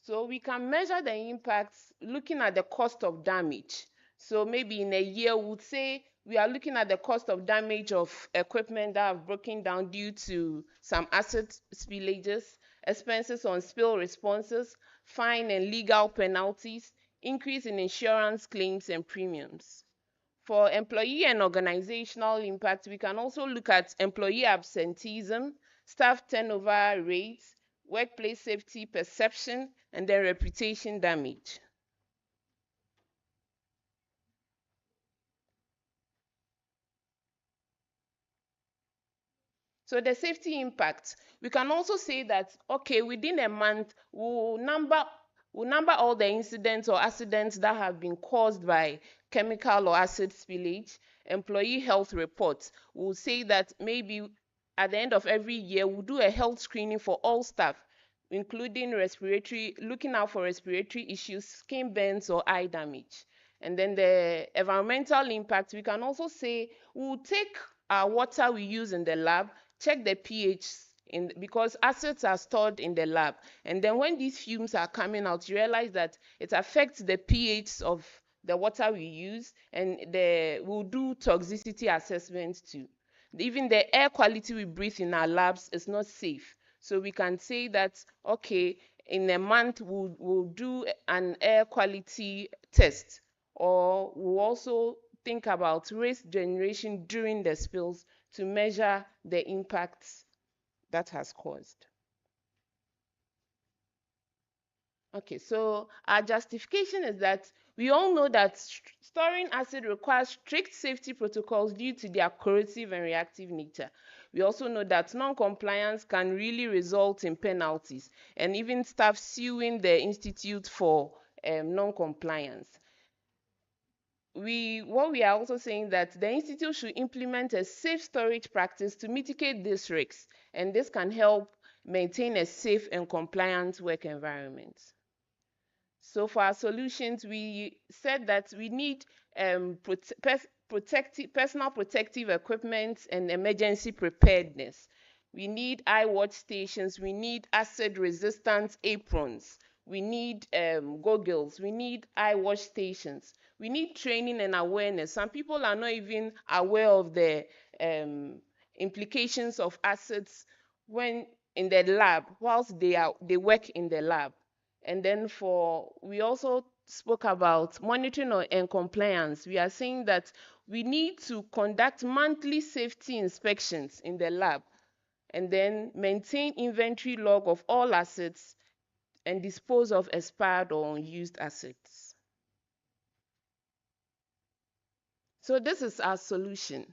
So we can measure the impacts looking at the cost of damage. So maybe in a year, we would say we are looking at the cost of damage of equipment that have broken down due to some acid spillages, expenses on spill responses, fine and legal penalties, increase in insurance claims and premiums. For employee and organizational impact, we can also look at employee absenteeism, staff turnover rates, workplace safety perception, and then reputation damage. So the safety impact, we can also say that, okay, within a month, we'll number all the incidents or accidents that have been caused by chemical or acid spillage. Employee health reports, we'll say that maybe at the end of every year, we'll do a health screening for all staff. including looking out for respiratory issues, skin burns, or eye damage. And then the environmental impact, we can also say we'll take our water we use in the lab, check the pH because acids are stored in the lab. And then when these fumes are coming out, you realize that it affects the pH of the water we use, and we'll do toxicity assessment too. Even the air quality we breathe in our labs is not safe. So we can say that, okay, in a month we'll do an air quality test, or we'll also think about waste generation during the spills to measure the impacts that has caused. Okay, so our justification is that we all know that storing acid requires strict safety protocols due to their corrosive and reactive nature. We also know that non-compliance can really result in penalties and even staff suing the institute for non-compliance. What we are also saying that the institute should implement a safe storage practice to mitigate these risks, and this can help maintain a safe and compliant work environment. So for our solutions, we said that we need personal protective equipment and emergency preparedness. We need eye watch stations. We need acid resistant aprons. We need goggles. We need eye watch stations. We need training and awareness. Some people are not even aware of the implications of acids when in the lab, whilst they work in the lab. And then we also spoke about monitoring and compliance. We are saying that we need to conduct monthly safety inspections in the lab, and then maintain inventory log of all assets and dispose of expired or unused assets. So this is our solution.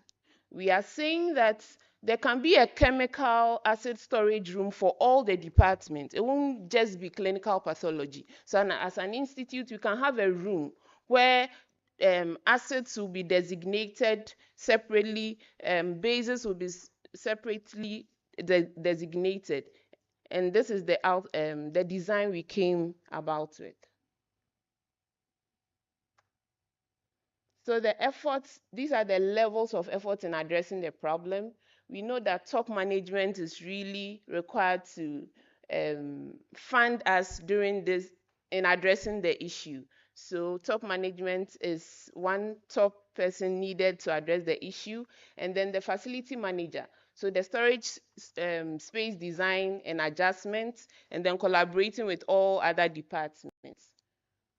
We are saying that there can be a chemical acid storage room for all the departments. It won't just be clinical pathology. So as an institute, we can have a room where acids will be designated separately, bases will be separately designated. And this is the design we came about with. So the efforts, these are the levels of efforts in addressing the problem. We know that top management is really required to fund us during this in addressing the issue. So top management is one top person needed to address the issue, and then the facility manager. So the storage space design and adjustments, and then collaborating with all other departments.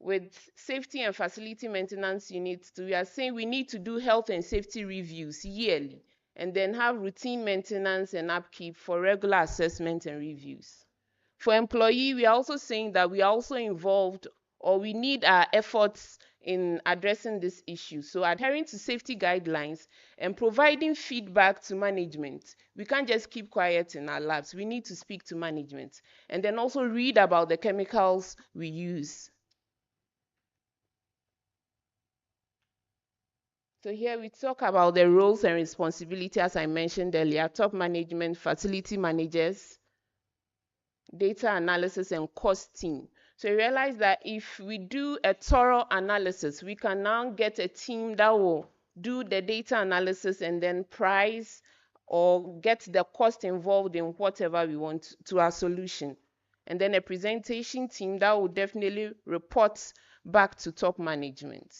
With safety and facility maintenance units, we are saying we need to do health and safety reviews yearly, and then have routine maintenance and upkeep for regular assessment and reviews. For employee, we are also saying that we are also involved, or we need our efforts in addressing this issue. So adhering to safety guidelines and providing feedback to management. We can't just keep quiet in our labs. We need to speak to management, and then also read about the chemicals we use. So here we talk about the roles and responsibility, as I mentioned earlier: top management, facility managers, data analysis, and cost team. So you realize that if we do a thorough analysis, we can now get a team that will do the data analysis and then price or get the cost involved in whatever we want to our solution. And then a presentation team that will definitely report back to top management.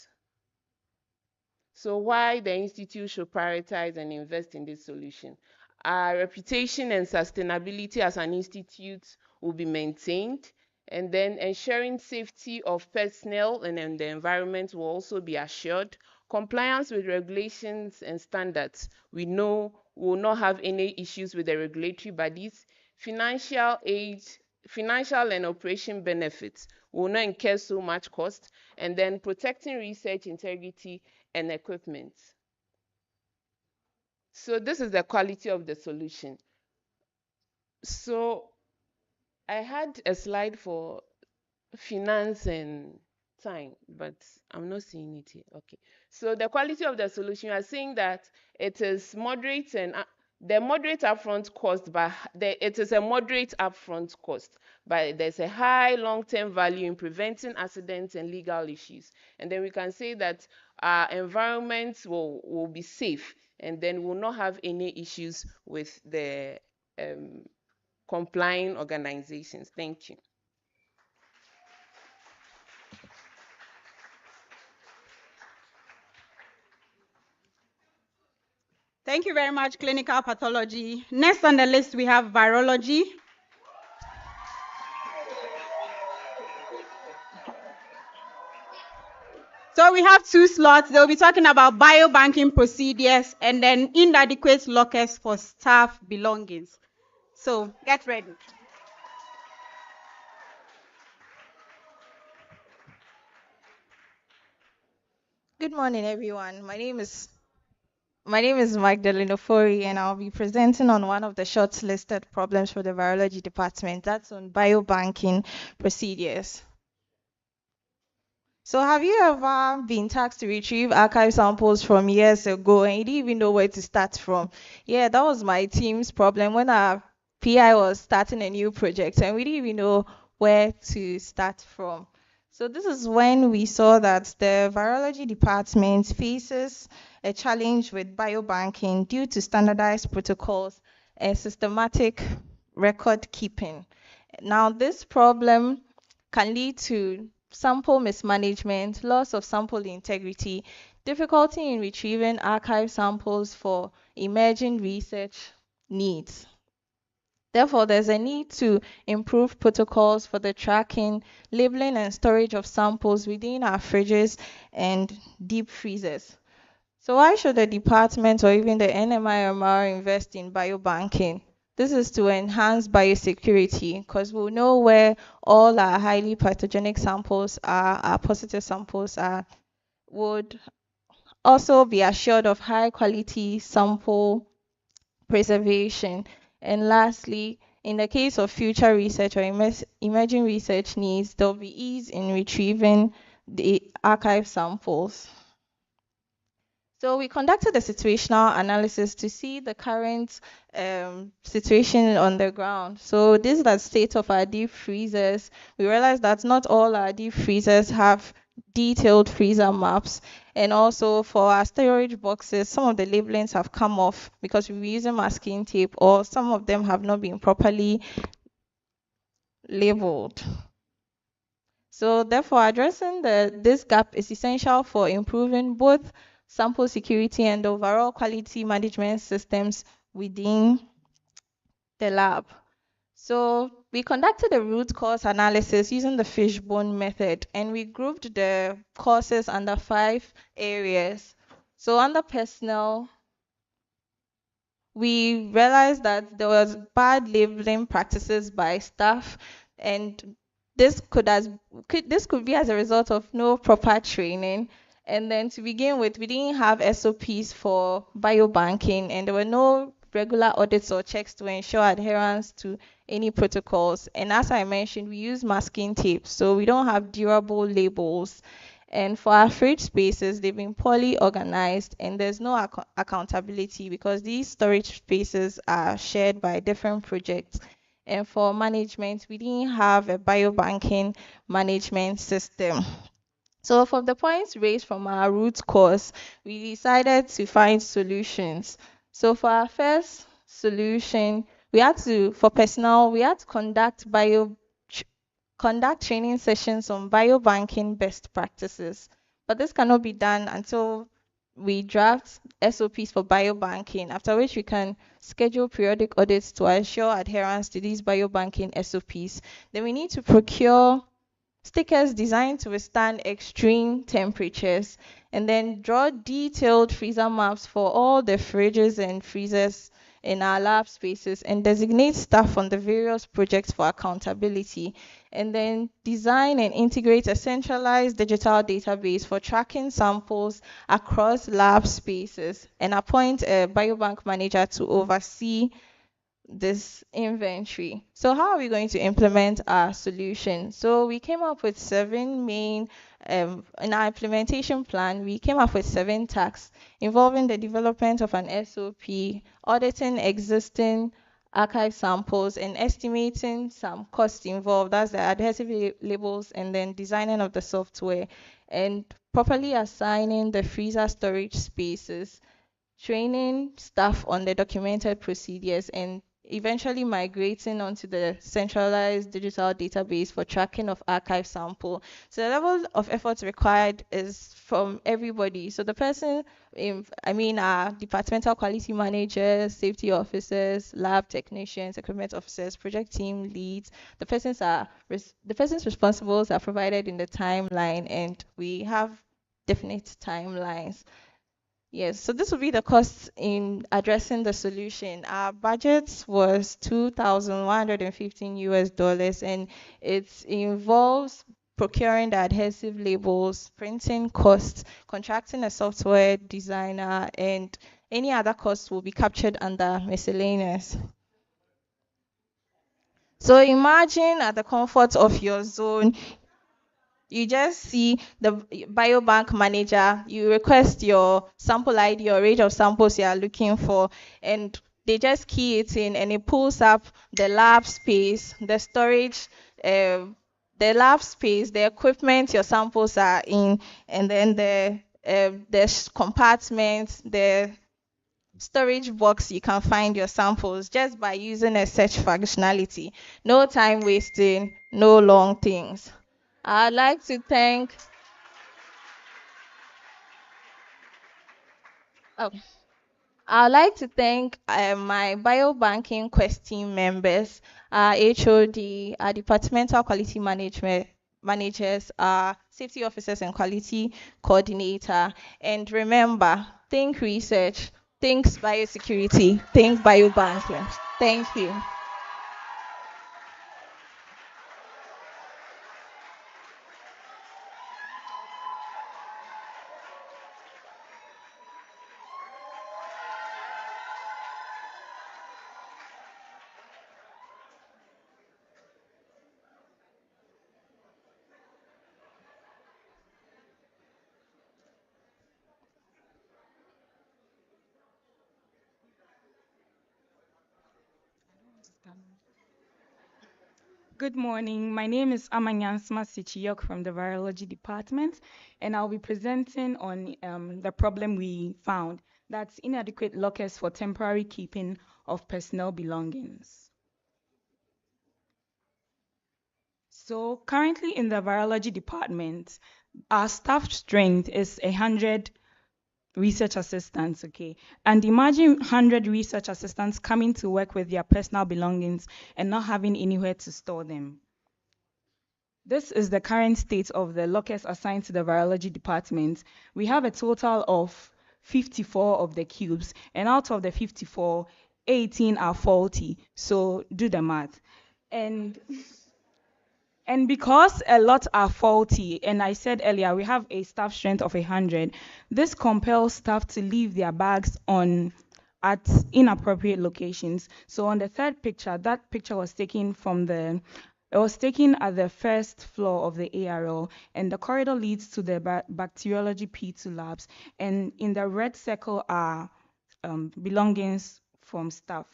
So why the institute should prioritize and invest in this solution? Our reputation and sustainability as an institute will be maintained, and then ensuring safety of personnel and then the environment will also be assured. Compliance with regulations and standards, we know we will not have any issues with the regulatory bodies. Financial aid, financial and operation benefits will not incur so much cost, and then protecting research integrity and equipment. So this is the quality of the solution. So I had a slide for finance and time, but I'm not seeing it here. Okay. So the quality of the solution, you are saying that it is moderate and the moderate upfront cost, but it is a moderate upfront cost, but there's a high long-term value in preventing accidents and legal issues. And then we can say that our environment will be safe, and then we'll not have any issues with the complying organizations. Thank you.
Thank you very much, clinical pathology. Next on the list, we have virology. So we have 2 slots. They'll be talking about biobanking procedures and then inadequate lockers for staff belongings. So get ready.
Good morning, everyone. My name is Magdalene Ofori, and I'll be presenting on one of the shortlisted problems for the virology department. That's on biobanking procedures. So have you ever been tasked to retrieve archive samples from years ago and you didn't even know where to start from? Yeah, that was my team's problem when our PI was starting a new project and we didn't even know where to start from. So this is when we saw that the virology department faces a challenge with biobanking due to standardized protocols and systematic record keeping. Now this problem can lead to sample mismanagement, loss of sample integrity, difficulty in retrieving archive samples for emerging research needs. Therefore, there's a need to improve protocols for the tracking, labeling, and storage of samples within our fridges and deep freezers. So why should the department or even the NMIMR invest in biobanking? This is to enhance biosecurity because we'll know where all our highly pathogenic samples are, our positive samples are, would also be assured of high quality sample preservation. And lastly, in the case of future research or emerging research needs, there'll be ease in retrieving the archive samples. So we conducted a situational analysis to see the current situation on the ground. So this is the state of our deep freezers. We realized that not all our deep freezers have detailed freezer maps. And also for our storage boxes, some of the labelings have come off because we were using masking tape, or some of them have not been properly labeled. So therefore, addressing this gap is essential for improving both sample security and overall quality management systems within the lab. So we conducted a root cause analysis using the fishbone method, and we grouped the causes under 5 areas. So under personnel, we realized that there was bad labeling practices by staff, and this could be as a result of no proper training. And then to begin with, we didn't have SOPs for biobanking, and there were no regular audits or checks to ensure adherence to any protocols. And as I mentioned, we use masking tape, so we don't have durable labels. And for our fridge spaces, they've been poorly organized, and there's no accountability because these storage spaces are shared by different projects. And for management, we didn't have a biobanking management system. So from the points raised from our root cause, we decided to find solutions. So for our first solution, for personnel, we had to conduct training sessions on biobanking best practices. But this cannot be done until we draft SOPs for biobanking, after which we can schedule periodic audits to ensure adherence to these biobanking SOPs. Then we need to procure stickers designed to withstand extreme temperatures, and then draw detailed freezer maps for all the fridges and freezers in our lab spaces, and designate staff on the various projects for accountability, and then design and integrate a centralized digital database for tracking samples across lab spaces, and appoint a biobank manager to oversee this inventory. So how are we going to implement our solution? So we came up with 7 main in our implementation plan, we came up with 7 tasks involving the development of an SOP, auditing existing archive samples, and estimating some costs involved, that's the adhesive labels, and then designing of the software, and properly assigning the freezer storage spaces, training staff on the documented procedures, and eventually migrating onto the centralized digital database for tracking of archive sample. So the level of effort required is from everybody. So the person, our departmental quality managers, safety officers, lab technicians, equipment officers, project team leads, the persons responsibles are provided in the timeline, and we have definite timelines. Yes, so this will be the cost in addressing the solution. Our budget was 2,115 US dollars, and it involves procuring the adhesive labels, printing costs, contracting a software designer, and any other costs will be captured under miscellaneous. So imagine at the comfort of your zone, you just see the biobank manager, you request your sample ID or range of samples you are looking for, and they just key it in and it pulls up the lab space, the storage, the equipment your samples are in, and then the compartment, the storage box you can find your samples just by using a search functionality. No time wasting, no long things. I'd like to thank oh, I'd like to thank my biobanking quest team members, our HOD, our departmental quality management managers, our safety officers and quality coordinator. And remember, think research, think biosecurity, think biobanking. Thank you.
Good morning. My name is Amanyansma Sichiyok from the Virology Department, and I'll be presenting on the problem we found. That's inadequate lockers for temporary keeping of personnel belongings. So currently in the Virology Department, our staff strength is 100 research assistants, okay? And imagine 100 research assistants coming to work with their personal belongings and not having anywhere to store them. This is the current state of the lockers assigned to the virology department. We have a total of 54 of the cubes, and out of the 54, 18 are faulty. So do the math. And because a lot are faulty, and I said earlier, we have a staff strength of 100, this compels staff to leave their bags at inappropriate locations. So on the third picture, that picture was taken it was taken at the first floor of the ARL, and the corridor leads to the bacteriology P2 labs. And in the red circle are belongings from staff.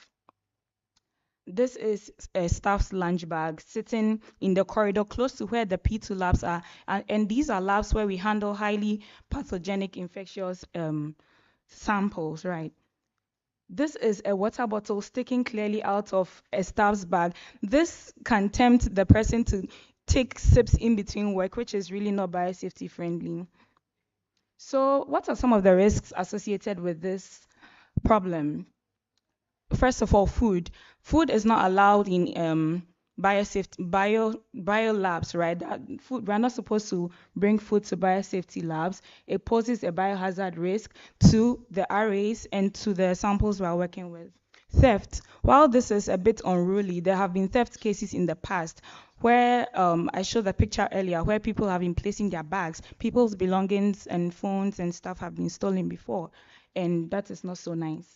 This is a staff's lunch bag sitting in the corridor close to where the P2 labs are. And these are labs where we handle highly pathogenic infectious samples, right? This is a water bottle sticking clearly out of a staff's bag. This can tempt the person to take sips in between work, which is really not biosafety friendly. So what are some of the risks associated with this problem? First of all, food. Food is not allowed in bio labs, right? We're not supposed to bring food to biosafety labs. It poses a biohazard risk to the RAs and to the samples we're working with. Theft. While this is a bit unruly, there have been theft cases in the past where I showed the picture earlier where people have been placing their bags. People's belongings and phones and stuff have been stolen before, and that is not so nice.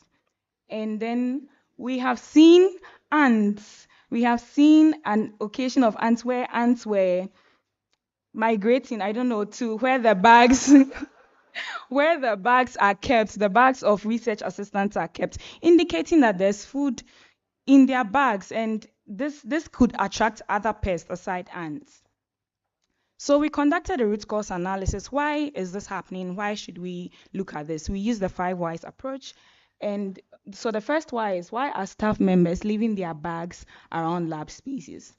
And then we have seen ants. We have seen an occasion of ants where migrating, I don't know, to where the bags where the bags are kept, the bags of research assistants are kept, indicating that there's food in their bags, and this could attract other pests aside ants. So we conducted a root cause analysis. Why is this happening? Why should we look at this? We use the 5 whys approach. And so the first why is, why are staff members leaving their bags around lab spaces?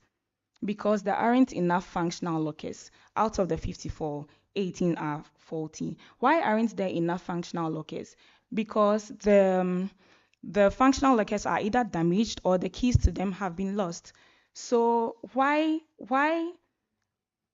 Because there aren't enough functional lockers. Out of the 54, 18 are faulty. Why aren't there enough functional lockers? Because the functional lockers are either damaged or the keys to them have been lost. So why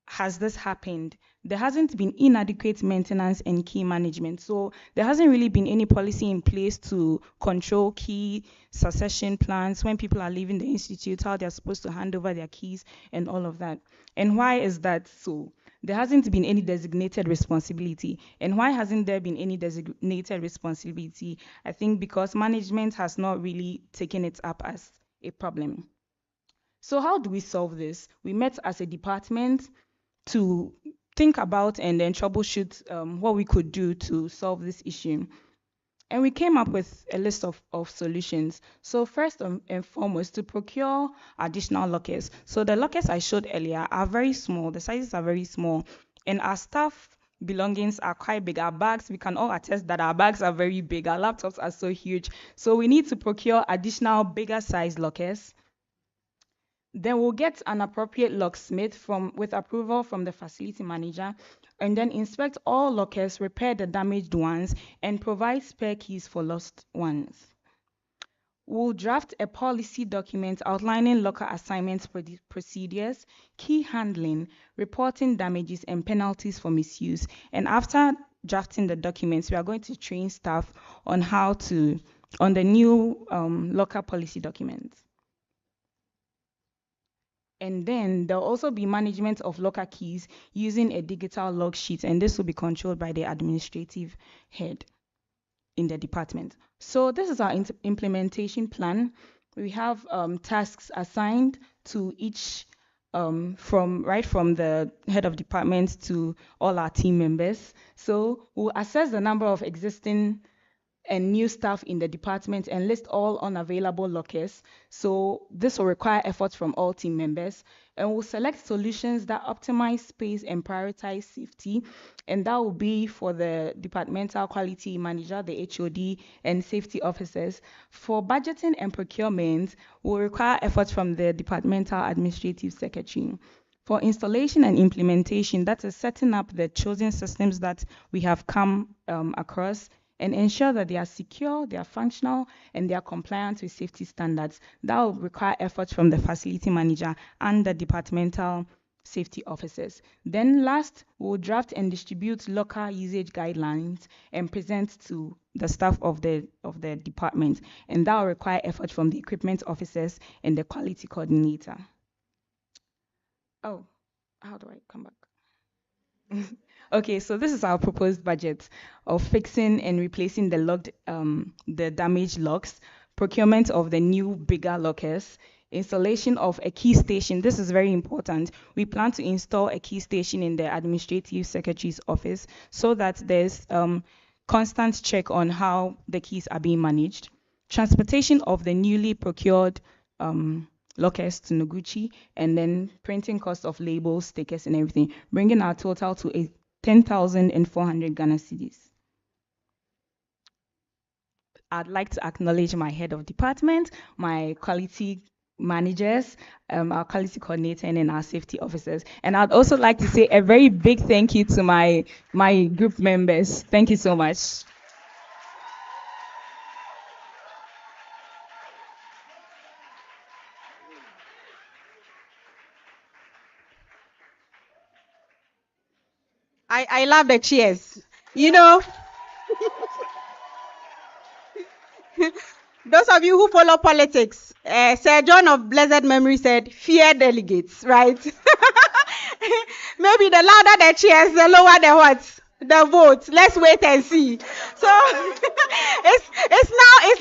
has this happened? There hasn't been inadequate maintenance and key management. So there hasn't really been any policy in place to control key succession plans when people are leaving the institute, how they're supposed to hand over their keys and all of that. And why is that so? There hasn't been any designated responsibility. And why hasn't there been any designated responsibility? I think because management has not really taken it up as a problem. So how do we solve this? We met as a department to think about and then troubleshoot what we could do to solve this issue. And we came up with a list of solutions. So first and foremost, to procure additional lockers. So the lockers I showed earlier are very small. The sizes are very small. And our staff belongings are quite big. Our bags, we can all attest that our bags are very big. Our laptops are so huge. So we need to procure additional bigger size lockers. Then we'll get an appropriate locksmith with approval from the facility manager, and then inspect all lockers, repair the damaged ones, and provide spare keys for lost ones. We'll draft a policy document outlining locker assignment procedures, key handling, reporting damages, and penalties for misuse. And after drafting the documents, we are going to train staff on the new locker policy documents. And then there'll also be management of locker keys using a digital log sheet, and this will be controlled by the administrative head in the department. So this is our implementation plan. We have tasks assigned to each, from the head of department to all our team members. So we'll assess the number of existing and new staff in the department and list all unavailable lockers. So this will require efforts from all team members, and we'll select solutions that optimize space and prioritize safety. And that will be for the departmental quality manager, the HOD, and safety officers. For budgeting and procurement, we'll require efforts from the departmental administrative secretary. For installation and implementation, that is setting up the chosen systems that we have come across, and ensure that they are secure, they are functional, and they are compliant with safety standards. That will require efforts from the facility manager and the departmental safety officers. Then last, we'll draft and distribute locker usage guidelines and present to the staff of the department. And that will require effort from the equipment officers and the quality coordinator. Oh, how do I come back? Okay, so this is our proposed budget of fixing and replacing the damaged locks, procurement of the new bigger lockers, installation of a key station. This is very important. We plan to install a key station in the administrative secretary's office so that there's constant check on how the keys are being managed. Transportation of the newly procured lockers to Noguchi, and then printing cost of labels, stickers, and everything, bringing our total to 10,400 Ghana cedis. I'd like to acknowledge my head of department, my quality managers, our quality coordinator, and our safety officers. And I'd also like to say a very big thank you to my group members. Thank you so much.
I love the cheers. You know, those of you who follow politics, Sir John of blessed memory said, fear delegates, right? Maybe the louder the cheers, the lower the what? The vote. Let's wait and see. So it's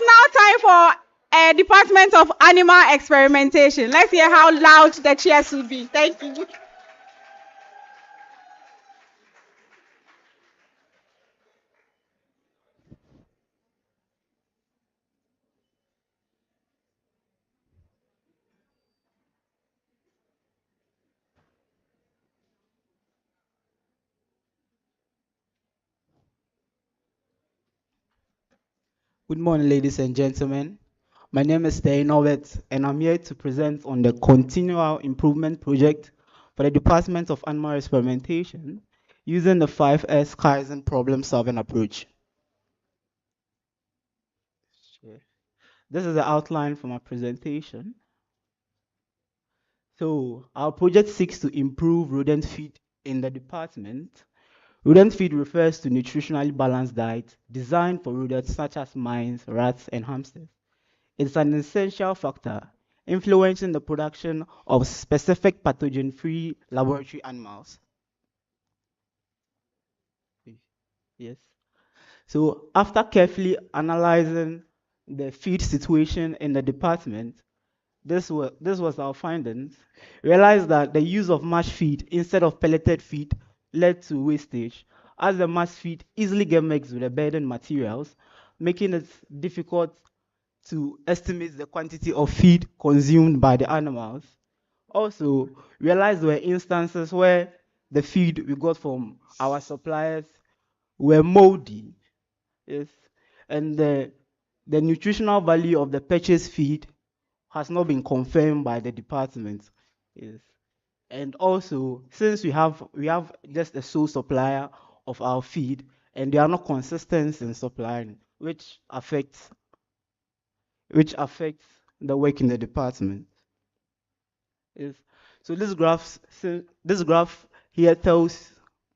now time for a department of animal experimentation. Let's hear how loud the cheers will be. Thank you.
Good morning, ladies and gentlemen. My name is Nowet, and I'm here to present on the continual improvement project for the Department of Animal Experimentation using the 5S Kaizen problem-solving approach. This is the outline for my presentation. So, our project seeks to improve rodent feed in the department. Rodent feed refers to nutritionally balanced diet designed for rodents such as mice, rats, and hamsters. It's an essential factor influencing the production of specific pathogen-free laboratory animals. Yes. So after carefully analyzing the feed situation in the department, this was our findings. Realized that the use of mass feed instead of pelleted feed led to wastage, as the mass feed easily get mixed with the burden materials, making it difficult to estimate the quantity of feed consumed by the animals. Also, realized there were instances where the feed we got from our suppliers were moldy. Yes, and the nutritional value of the purchased feed has not been confirmed by the department. Yes, and also since we have just a sole supplier of our feed, and they are not consistent in supplying, which affects the work in the department. Yes. So this graph here tells.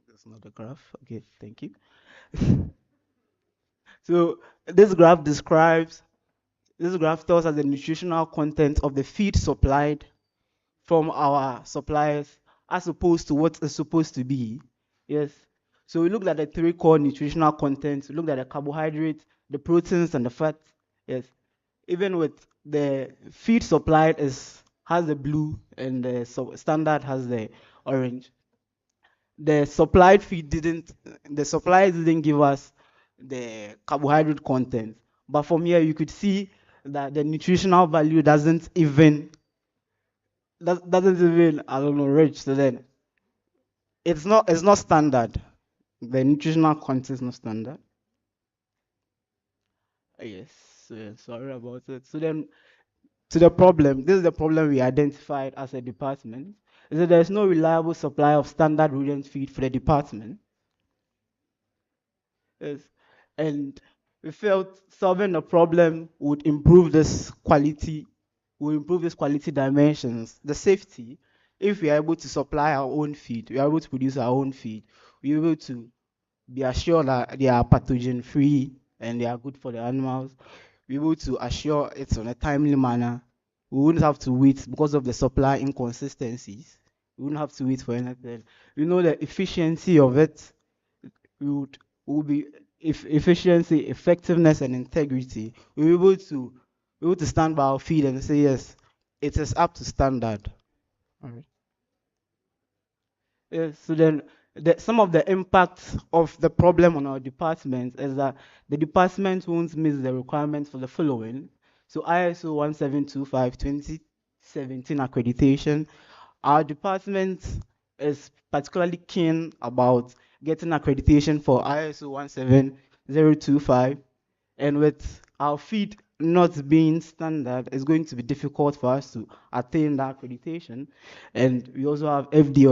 That's not the graph. Okay, thank you. So this graph describes. This graph tells us the nutritional content of the feed supplied from our suppliers as opposed to what is supposed to be. Yes. So we looked at the three core nutritional contents. We looked at the carbohydrates, the proteins, and the fats. Yes. Even with the feed supplied has the blue and the standard has the orange. The supplied feed didn't. The suppliers didn't give us the carbohydrate content. But from here you could see that the nutritional value doesn't even I don't know reach. So then it's not standard. The nutritional content is not standard. Yes, sorry about it. So then to the problem, this is the problem we identified as a department, is that there's no reliable supply of standard rodent feed for the department. Yes. And we felt solving the problem would improve this quality, dimensions, the safety. If we are able to supply our own feed, we are able to produce our own feed, we are able to be assured that they are pathogen free and they are good for the animals. We're able to assure it's on a timely manner. We wouldn't have to wait because of the supply inconsistencies. We wouldn't have to wait for anything. We know the efficiency of it. We would be if efficiency, effectiveness, and integrity. We're able to stand by our feet and say yes, it is up to standard. All right. Yes, so then some of the impacts of the problem on our department is that the department won't meet the requirements for the following. So ISO 1725:2017 accreditation. Our department is particularly keen about getting accreditation for ISO 17025, and with our feed not being standard, it's going to be difficult for us to attain that accreditation. And we also have FDA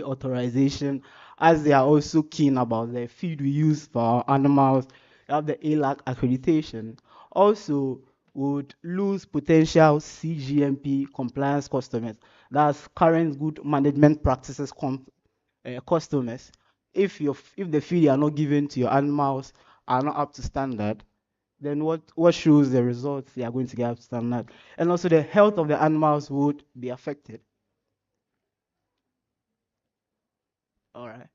authorization, as they are also keen about the feed we use for our animals. We have the ALAC accreditation. Also, would lose potential CGMP compliance customers. That's current good management practices customers. If the feed you are not given to your animals are not up to standard, then what shows the results they are going to get up to standard? And also the health of the animals would be affected. All right.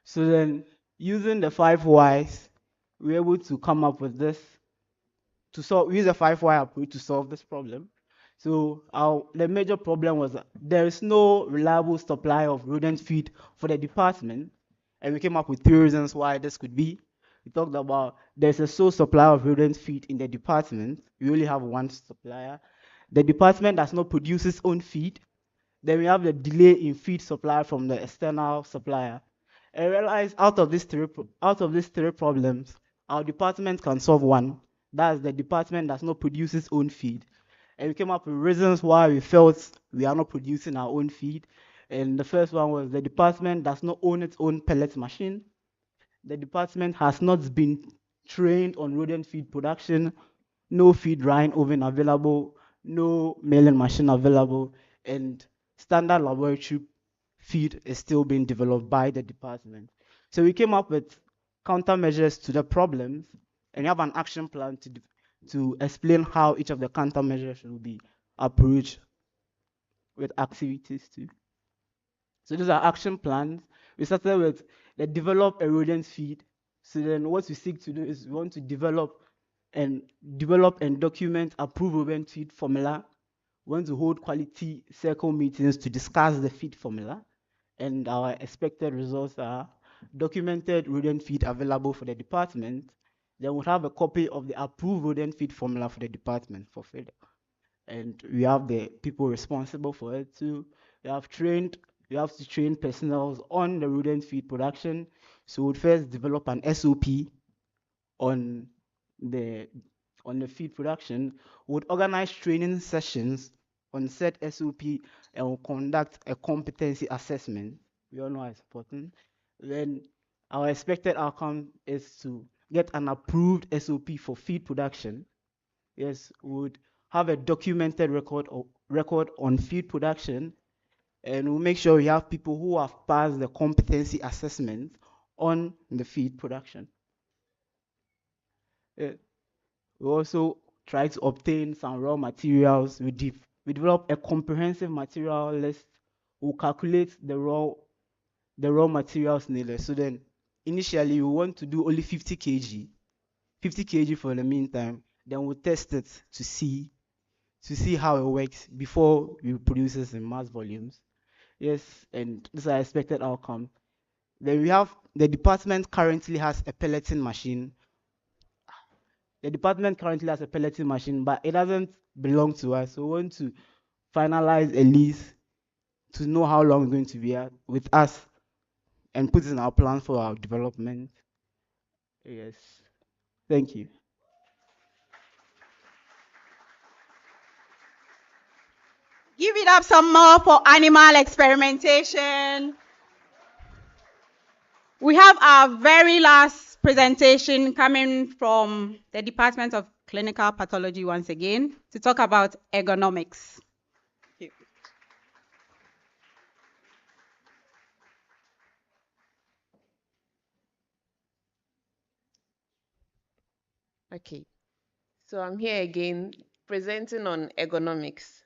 So then, using the 5 whys, we're able to come up with this use a 5 why approach to solve this problem. So the major problem was that there is no reliable supply of rodent feed for the department, and we came up with 3 reasons why this could be. We talked about there's a sole supply of rodent feed in the department. We only have one supplier. The department does not produce its own feed. Then we have the delay in feed supply from the external supplier. I realized out of these three problems, our department can solve one. That's the department does not produce its own feed. And we came up with reasons why we felt we are not producing our own feed. And the first one was the department does not own its own pellet machine. The department has not been trained on rodent feed production, no feed drying oven available, no milling machine available, and standard laboratory feed is still being developed by the department. So we came up with countermeasures to the problems, and we have an action plan to explain how each of the countermeasures will be approached with activities too. So those are action plans. We started with the develop a rodent feed. So then what we seek to do is we want to develop and document approved rodent feed formula. We want to hold quality circle meetings to discuss the feed formula. And our expected results are documented rodent feed available for the department. Then we'll have a copy of the approved rodent feed formula for the department for feed. And we have the people responsible for it too. We have to train personnel on the rodent feed production. So we'll first develop an SOP on the feed production. We'll organize training sessions on said SOP and we'll conduct a competency assessment. We all know it's important. Then our expected outcome is to get an approved SOP for feed production. Yes, we would have a documented record on feed production, and we'll make sure we have people who have passed the competency assessment on the feed production. We also try to obtain some raw materials. We develop a comprehensive material list. We'll calculate the raw materials needed. So then initially we want to do only 50 kg for the meantime. Then we'll test it to see how it works before we produce this in mass volumes. Yes, and this is our expected outcome. Then we have the department currently has a pelleting machine. The department currently has a pelleting machine, but it doesn't belong to us. So we want to finalize a lease to know how long it's going to be with us and put in our plan for our development. Yes, thank you.
Give it up some more for animal experimentation. We have our very last presentation coming from the Department of Clinical Pathology once again to talk about ergonomics.
Okay, so I'm here again presenting on ergonomics.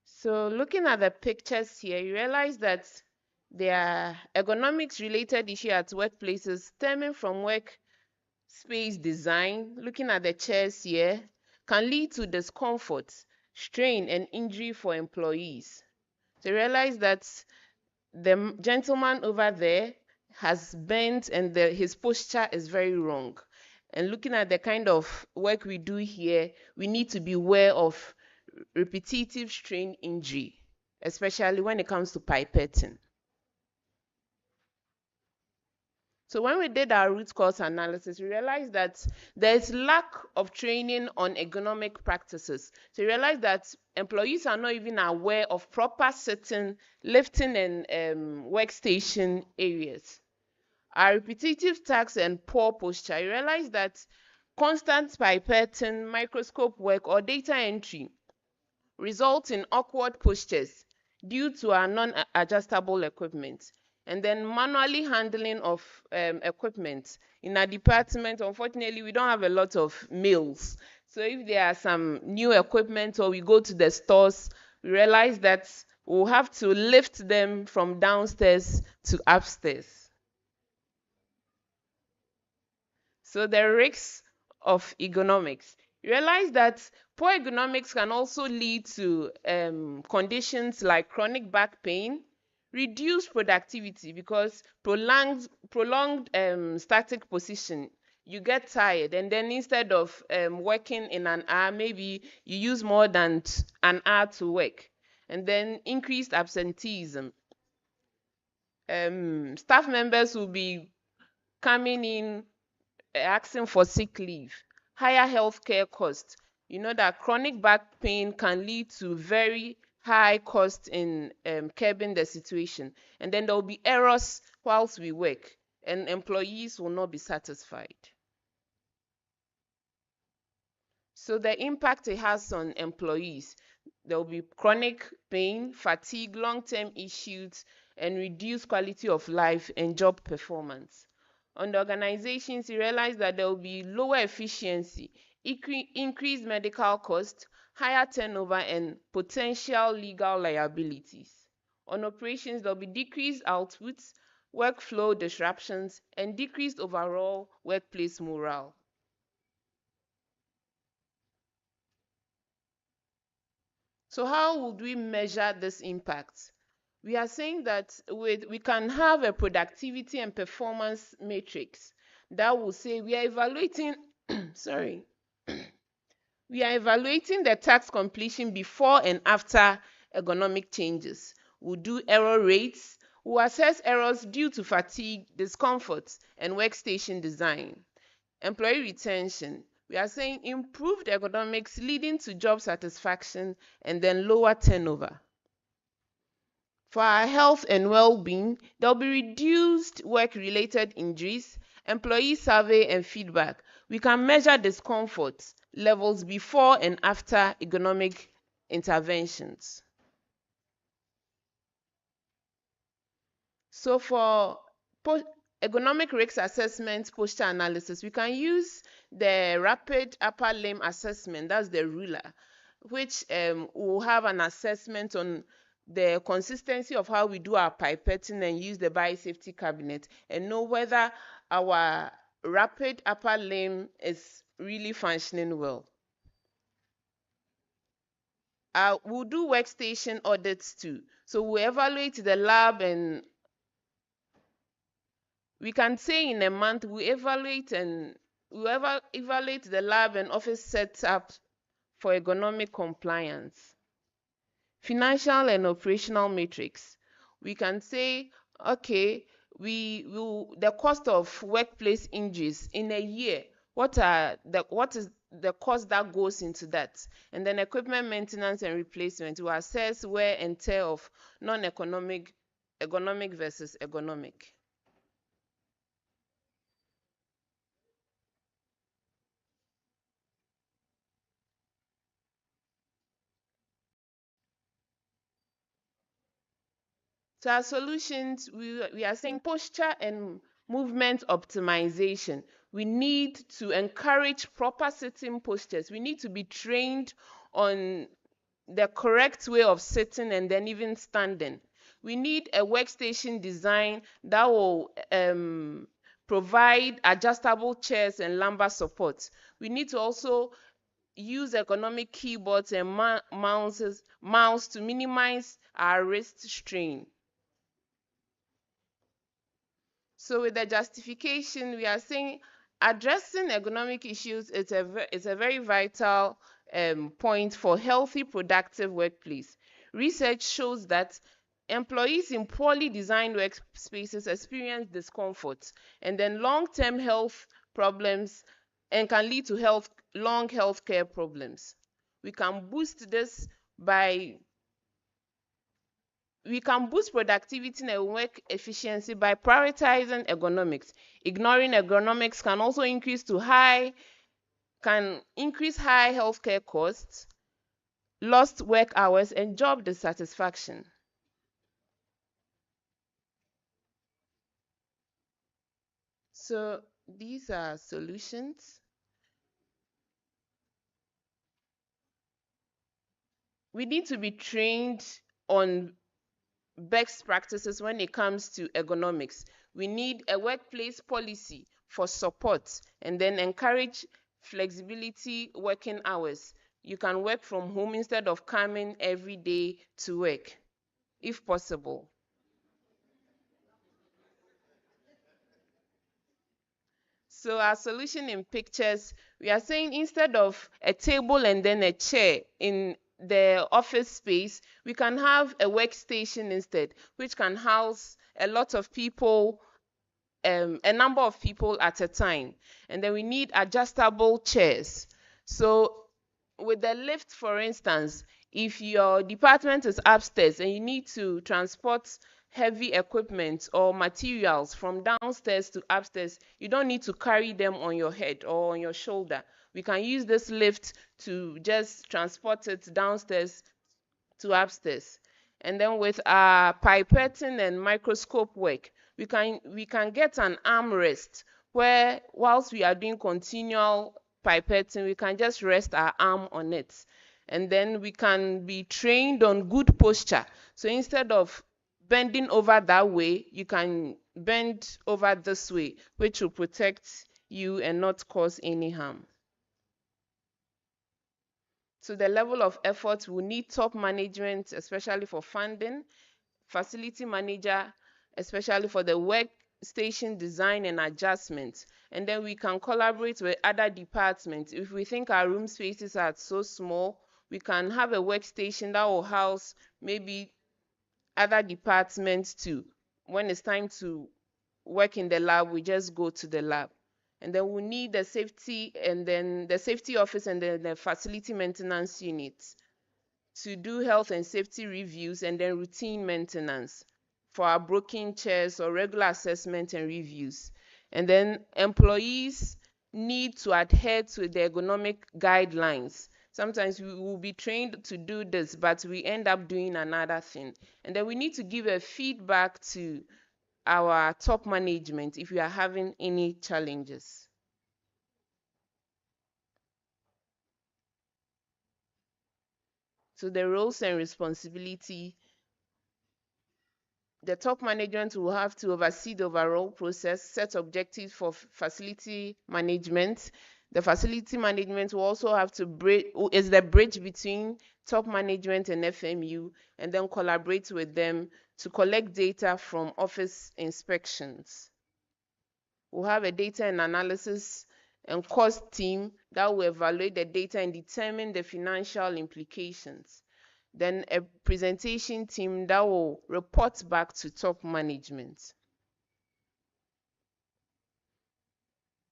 So looking at the pictures here, you realize that there are ergonomics related issues at workplaces stemming from workspace design. Looking at the chairs here can lead to discomfort, strain, and injury for employees. So you realize that the gentleman over there has bent and his posture is very wrong. And looking at the kind of work we do here, we need to be aware of repetitive strain injury, especially when it comes to pipetting. So when we did our root cause analysis, we realized that there is lack of training on ergonomic practices. So we realized that employees are not even aware of proper sitting, lifting, and workstation areas. Our repetitive tasks and poor posture, you realize that constant pipetting, microscope work, or data entry result in awkward postures due to our non-adjustable equipment. And then manually handling of equipment. In our department, unfortunately, we don't have a lot of mills. So if there are some new equipment or we go to the stores, we realize that we'll have to lift them from downstairs to upstairs. So the risks of ergonomics. Realize that poor ergonomics can also lead to conditions like chronic back pain, reduced productivity because prolonged static position, you get tired, and then instead of working in an hour, maybe you use more than an hour to work, and then increased absenteeism. staff members will be coming in asking for sick leave, higher healthcare costs. You know that chronic back pain can lead to very high cost in curbing the situation, and then there will be errors whilst we work, and employees will not be satisfied. So the impact it has on employees, there will be chronic pain, fatigue, long-term issues, and reduced quality of life and job performance. On the organizations, you realize that there will be lower efficiency, increased medical costs, higher turnover, and potential legal liabilities. On operations, there will be decreased output, workflow disruptions, and decreased overall workplace morale. So how would we measure this impact? We are saying that we can have a productivity and performance matrix that will say we are evaluating sorry we are evaluating the task completion before and after ergonomic changes. We'll do error rates. We'll assess errors due to fatigue, discomfort, and workstation design. Employee retention. We are saying improved ergonomics leading to job satisfaction and then lower turnover. For our health and well-being, there will be reduced work-related injuries, employee survey and feedback. We can measure discomfort levels before and after ergonomic interventions. So for ergonomic risk assessment posture analysis, we can use the rapid upper limb assessment, that's the ruler, which will have an assessment on the consistency of how we do our pipetting and use the biosafety cabinet and know whether our rapid upper limb is really functioning well. We'll do workstation audits too. So we'll evaluate the lab, and we can say in a month we evaluate the lab and office setup for ergonomic compliance. Financial and operational matrix. We can say, okay, the cost of workplace injuries in a year. What is the cost that goes into that? And then equipment maintenance and replacement. We assess wear and tear of non-economic, ergonomic versus ergonomic. So our solutions, we are saying posture and movement optimization. We need to encourage proper sitting postures. We need to be trained on the correct way of sitting and then even standing. We need a workstation design that will provide adjustable chairs and lumbar support. We need to also use ergonomic keyboards and mouse to minimize our wrist strain. So with the justification, we are saying addressing ergonomic issues is a very vital point for healthy, productive workplace. Research shows that employees in poorly designed workspaces experience discomfort and then long-term health problems, and can lead to long healthcare problems. We can boost productivity and work efficiency by prioritizing ergonomics. Ignoring ergonomics can also increase high healthcare costs, lost work hours, and job dissatisfaction. So these are solutions. We need to be trained on best practices when it comes to ergonomics. We need a workplace policy for support and then encourage flexibility working hours. You can work from home instead of coming every day to work, if possible. So our solution in pictures, we are saying instead of a table and then a chair in the office space, we can have a workstation instead, which can house a lot of people, a number of people at a time. And then we need adjustable chairs. So with the lift, for instance, if your department is upstairs and you need to transport heavy equipment or materials from downstairs to upstairs, you don't need to carry them on your head or on your shoulder. We can use this lift to just transport it downstairs to upstairs. And then with our pipetting and microscope work, we can get an armrest where whilst we are doing continual pipetting, we can just rest our arm on it. And then we can be trained on good posture. So instead of bending over that way, you can bend over this way, which will protect you and not cause any harm. So the level of effort will need top management, especially for funding, facility manager, especially for the workstation design and adjustment. And then we can collaborate with other departments. If we think our room spaces are so small, we can have a workstation that will house maybe other departments too. When it's time to work in the lab, we just go to the lab. And then we need the safety and then the safety office and then the facility maintenance unit to do health and safety reviews and then routine maintenance for our broken chairs or regular assessment and reviews. And then employees need to adhere to the ergonomic guidelines. Sometimes we will be trained to do this, but we end up doing another thing. And then we need to give a feedback to our top management if we are having any challenges. So the roles and responsibility, the top management will have to oversee the overall process, set objectives for facility management. The facility management will also have to is the bridge between top management and FMU, and then collaborate with them to collect data from office inspections. We'll have a data and analysis and cost team that will evaluate the data and determine the financial implications. Then a presentation team that will report back to top management.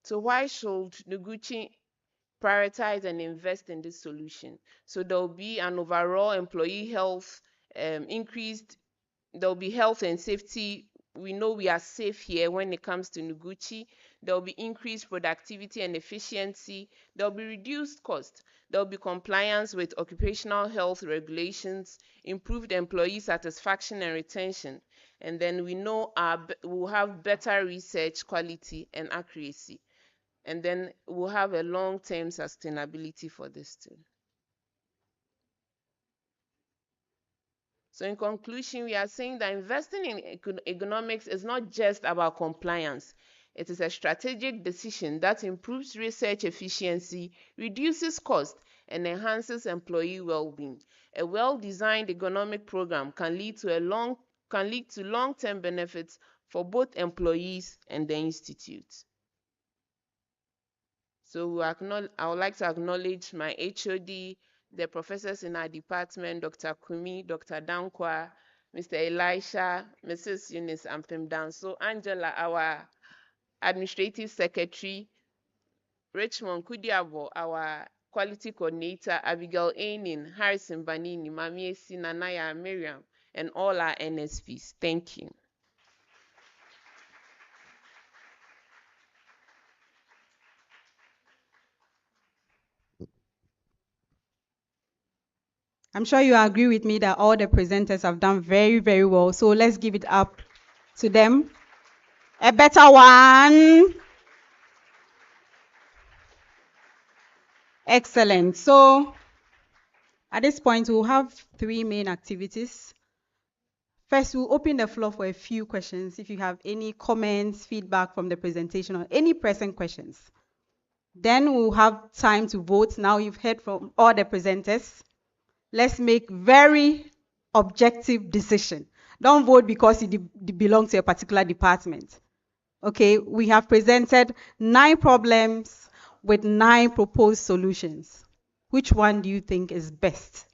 So why should Noguchi prioritize and invest in this solution? So there will be an overall employee health increased. There will be health and safety. We know we are safe here when it comes to Noguchi. There will be increased productivity and efficiency. There will be reduced cost. There will be compliance with occupational health regulations, improved employee satisfaction and retention. And then we know we'll have better research quality and accuracy. And then we'll have a long-term sustainability for this too. So in conclusion, we are saying that investing in ergonomics is not just about compliance. It is a strategic decision that improves research efficiency, reduces cost, and enhances employee well-being. A well-designed ergonomic program can lead to long-term benefits for both employees and the institute. So I would like to acknowledge my HOD, the professors in our department, Dr. Kumi, Dr. Dankwa, Mr. Elisha, Mrs. Eunice Ampemdanso, Angela, our administrative secretary, Richmond Kudiabo, our quality coordinator, Abigail Ainin, Harrison Banini, Mamiesi, Nanaya, Miriam, and all our NSPs. Thank you.
I'm sure you agree with me that all the presenters have done very, very well. So let's give it up to them. A better one. Excellent. So at this point, we'll have 3 main activities. First, we'll open the floor for a few questions. If you have any comments, feedback from the presentation, or any present questions. Then we'll have time to vote. Now you've heard from all the presenters. Let's make very objective decision. Don't vote because you belong to a particular department. Okay, we have presented 9 problems with 9 proposed solutions. Which one do you think is best?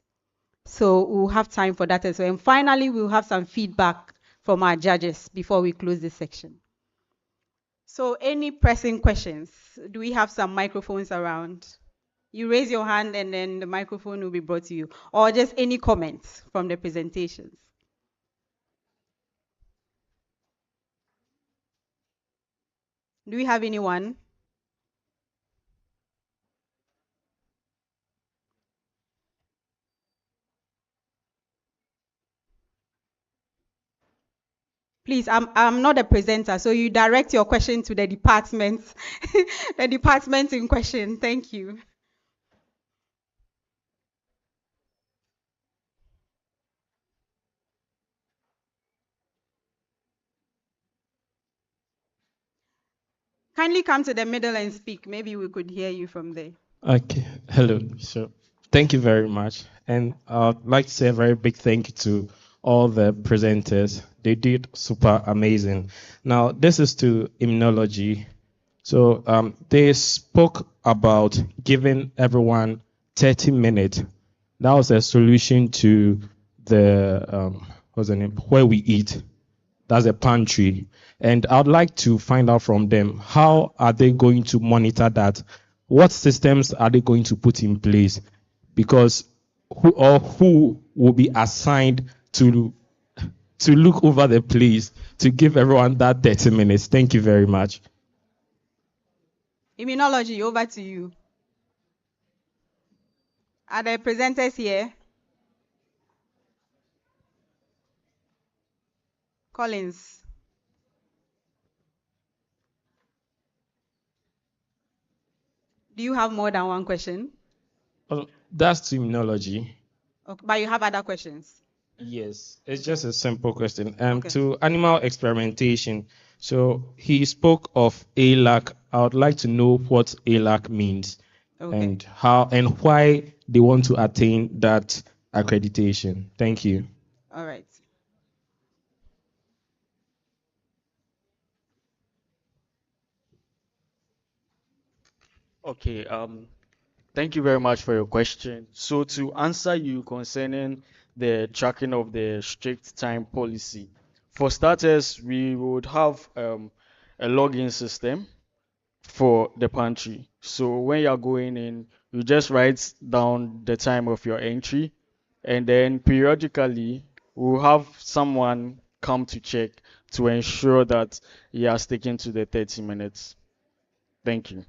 So we'll have time for that as well. And finally, we'll have some feedback from our judges before we close this section. So any pressing questions? Do we have some microphones around? You raise your hand and then the microphone will be brought to you. Or just any comments from the presentations. Do we have anyone? Please, I'm not a presenter, so you direct your question to the department, the department in question. Thank you. Kindly come to the middle and speak. Maybe we could hear you from there.
Okay, hello. So, thank you very much. And I'd like to say a very big thank you to all the presenters. They did super amazing. Now, this is to immunology. So, they spoke about giving everyone 30 minutes. That was a solution to the, what's the name, where we eat. That's a pantry. And I'd like to find out from them, how are they going to monitor that? What systems are they going to put in place? Because who will be assigned to look over the place to give everyone that 30 minutes? Thank you very much.
Immunology, over to you. Are the presenters here? Collins. Do you have more than one question?
That's to immunology.
Okay, but you have other questions?
Yes, it's just a simple question. To animal experimentation. So he spoke of ALAC. I would like to know what ALAC means, and how and why they want to attain that accreditation. Thank you.
All right.
Okay, thank you very much for your question. So to answer you concerning the tracking of the strict time policy, for starters, we would have a login system for the pantry. So when you're going in, you just write down the time of your entry, and then periodically we'll have someone come to check to ensure that you are sticking to the 30 minutes. Thank you.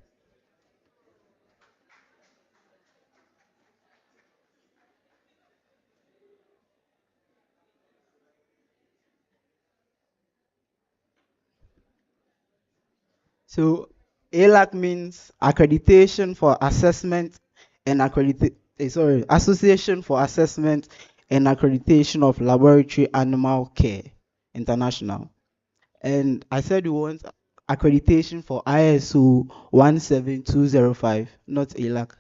So ALAC means accreditation for assessment and Association for Assessment and Accreditation of Laboratory Animal Care International. And I said we want accreditation for ISO 17205, not ALAC.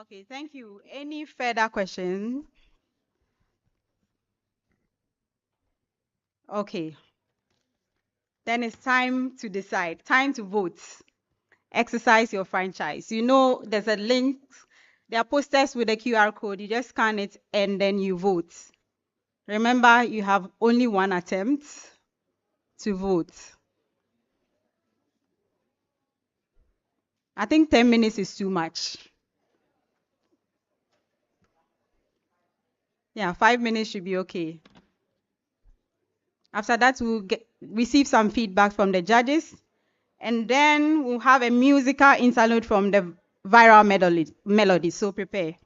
Okay, thank you. Any further questions? Okay. Then it's time to decide, time to vote. Exercise your franchise. You know, there's a link. There are posters with a QR code. You just scan it and then you vote. Remember, you have only one attempt to vote. I think 10 minutes is too much. Yeah, 5 minutes should be okay. After that, we'll receive some feedback from the judges, and then we'll have a musical interlude from the viral melody. So prepare.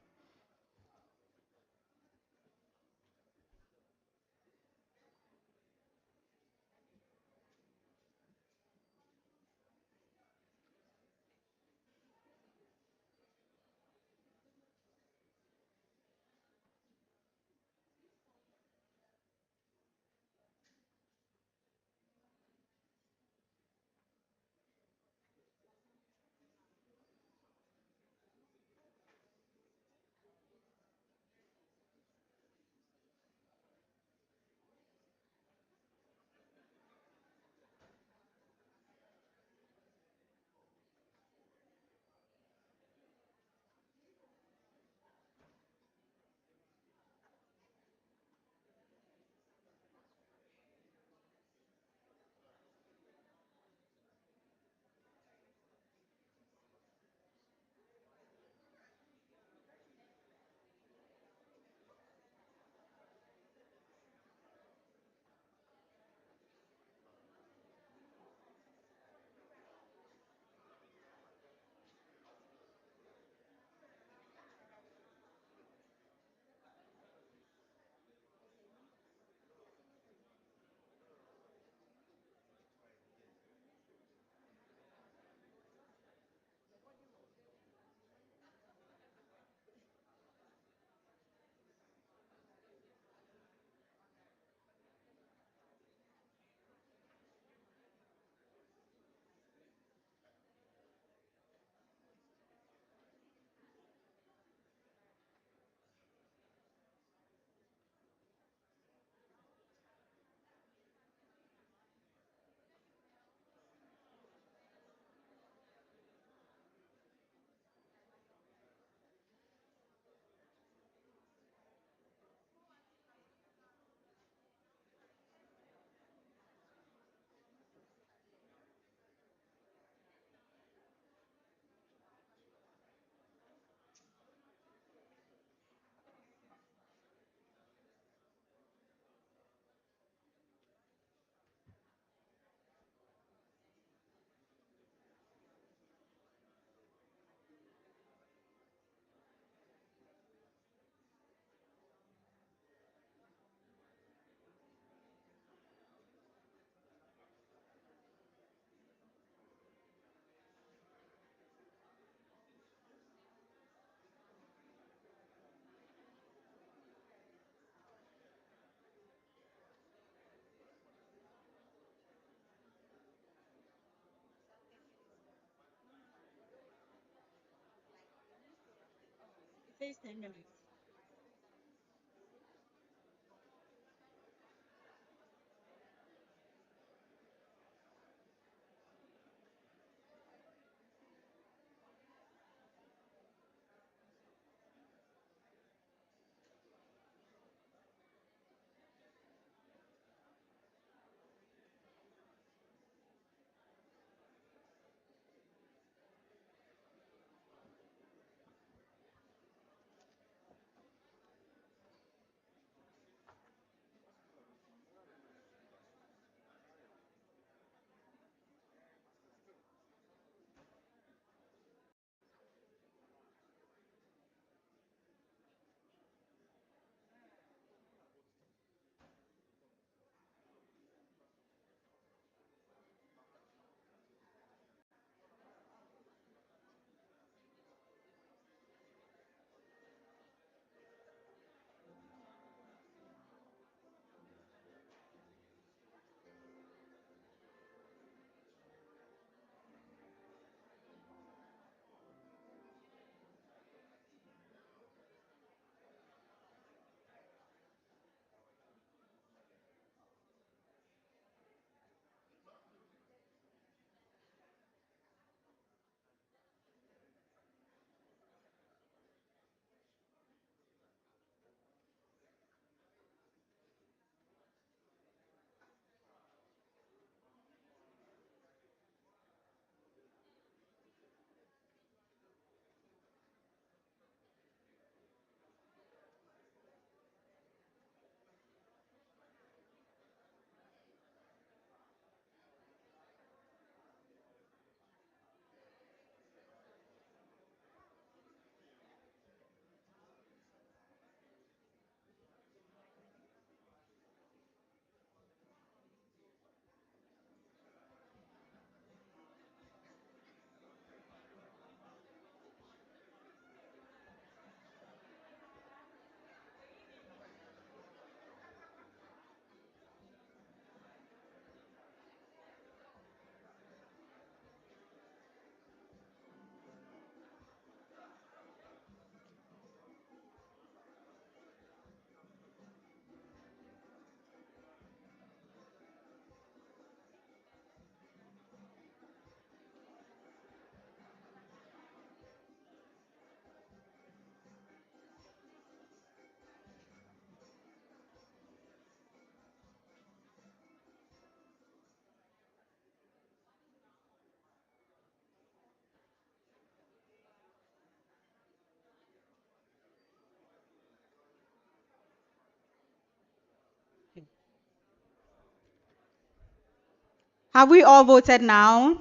Have we all voted now?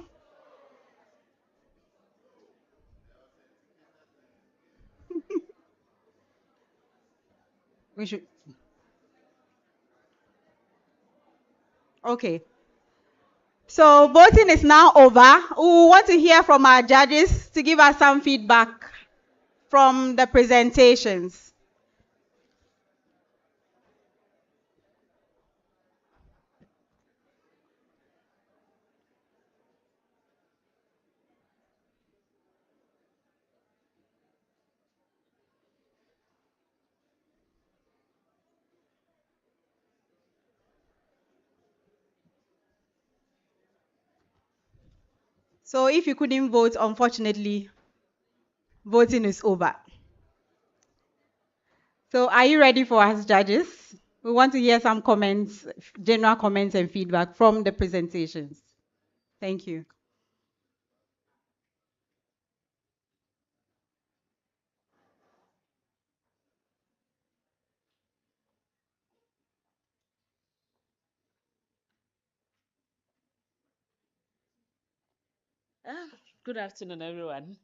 We should. Okay. So voting is now over. We want to hear from our judges to give us some feedback from the presentations. So if you couldn't vote, unfortunately, voting is over. So are you ready for us, judges? We want to hear some comments, general comments and feedback from the presentations. Thank you.
Good afternoon, everyone.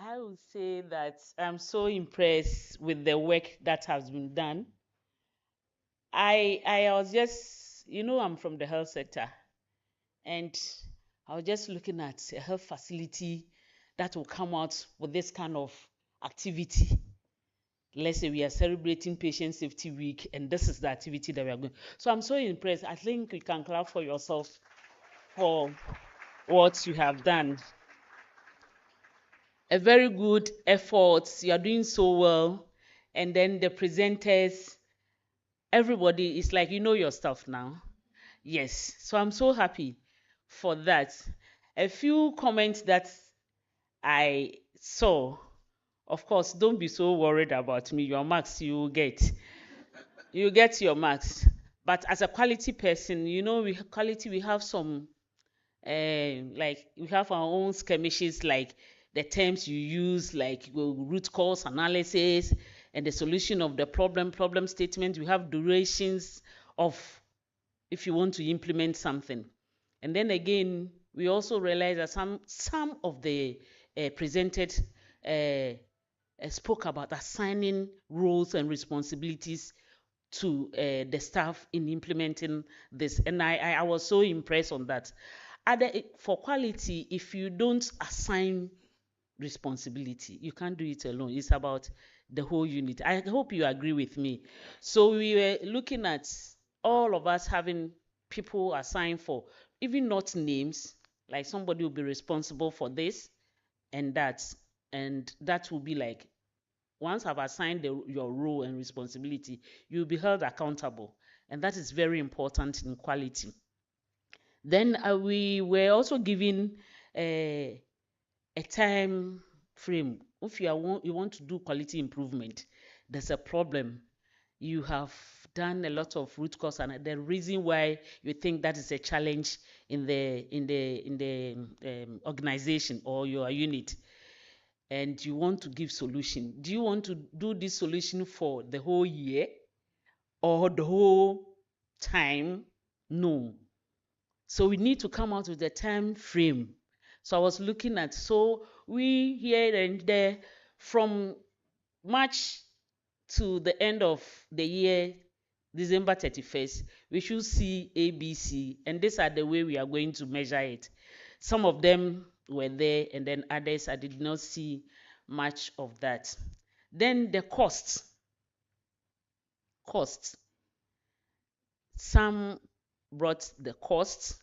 I would say that I'm so impressed with the work that has been done. I was just, I'm from the health sector, and I was just looking at a health facility that will come out with this kind of activity. Let's say we are celebrating Patient Safety Week, and this is the activity that we are going. So I'm so impressed. I think you can clap for yourself for what you have done. a very good effort. You are doing so well. And then the presenters, everybody is like, you know your stuff now. Yes. So I'm so happy for that. A few comments that I saw. Of course, don't be so worried about me. Your marks you will get. You get your marks. But as a quality person, you know, we have some like we have our own skirmishes, like the terms you use, like root cause analysis and the solution of the problem statement. We have durations of if you want to implement something. And then again, we also realize that some of the presented spoke about assigning roles and responsibilities to the staff in implementing this, and I was so impressed on that. For quality, if you don't assign responsibility, you can't do it alone. It's about the whole unit. I hope you agree with me. So we were looking at all of us having people assigned for, even not names, like somebody will be responsible for this and that will be like, once I've assigned your role and responsibility, you'll be held accountable. And that is very important in quality. Then we were also given a time frame. If you want to do quality improvement, there's a problem. You have done a lot of root cause, and the reason why you think that is a challenge in the organization or your unit, and you want to give solution. Do you want to do this solution for the whole year or the whole time? No. So we need to come out with a time frame. So I was looking at, so we here and there, from March to the end of the year, December 31st, we should see ABC, and these are the way we are going to measure it. Some of them were there, and then others I did not see much of that. Then the costs. Some brought the costs.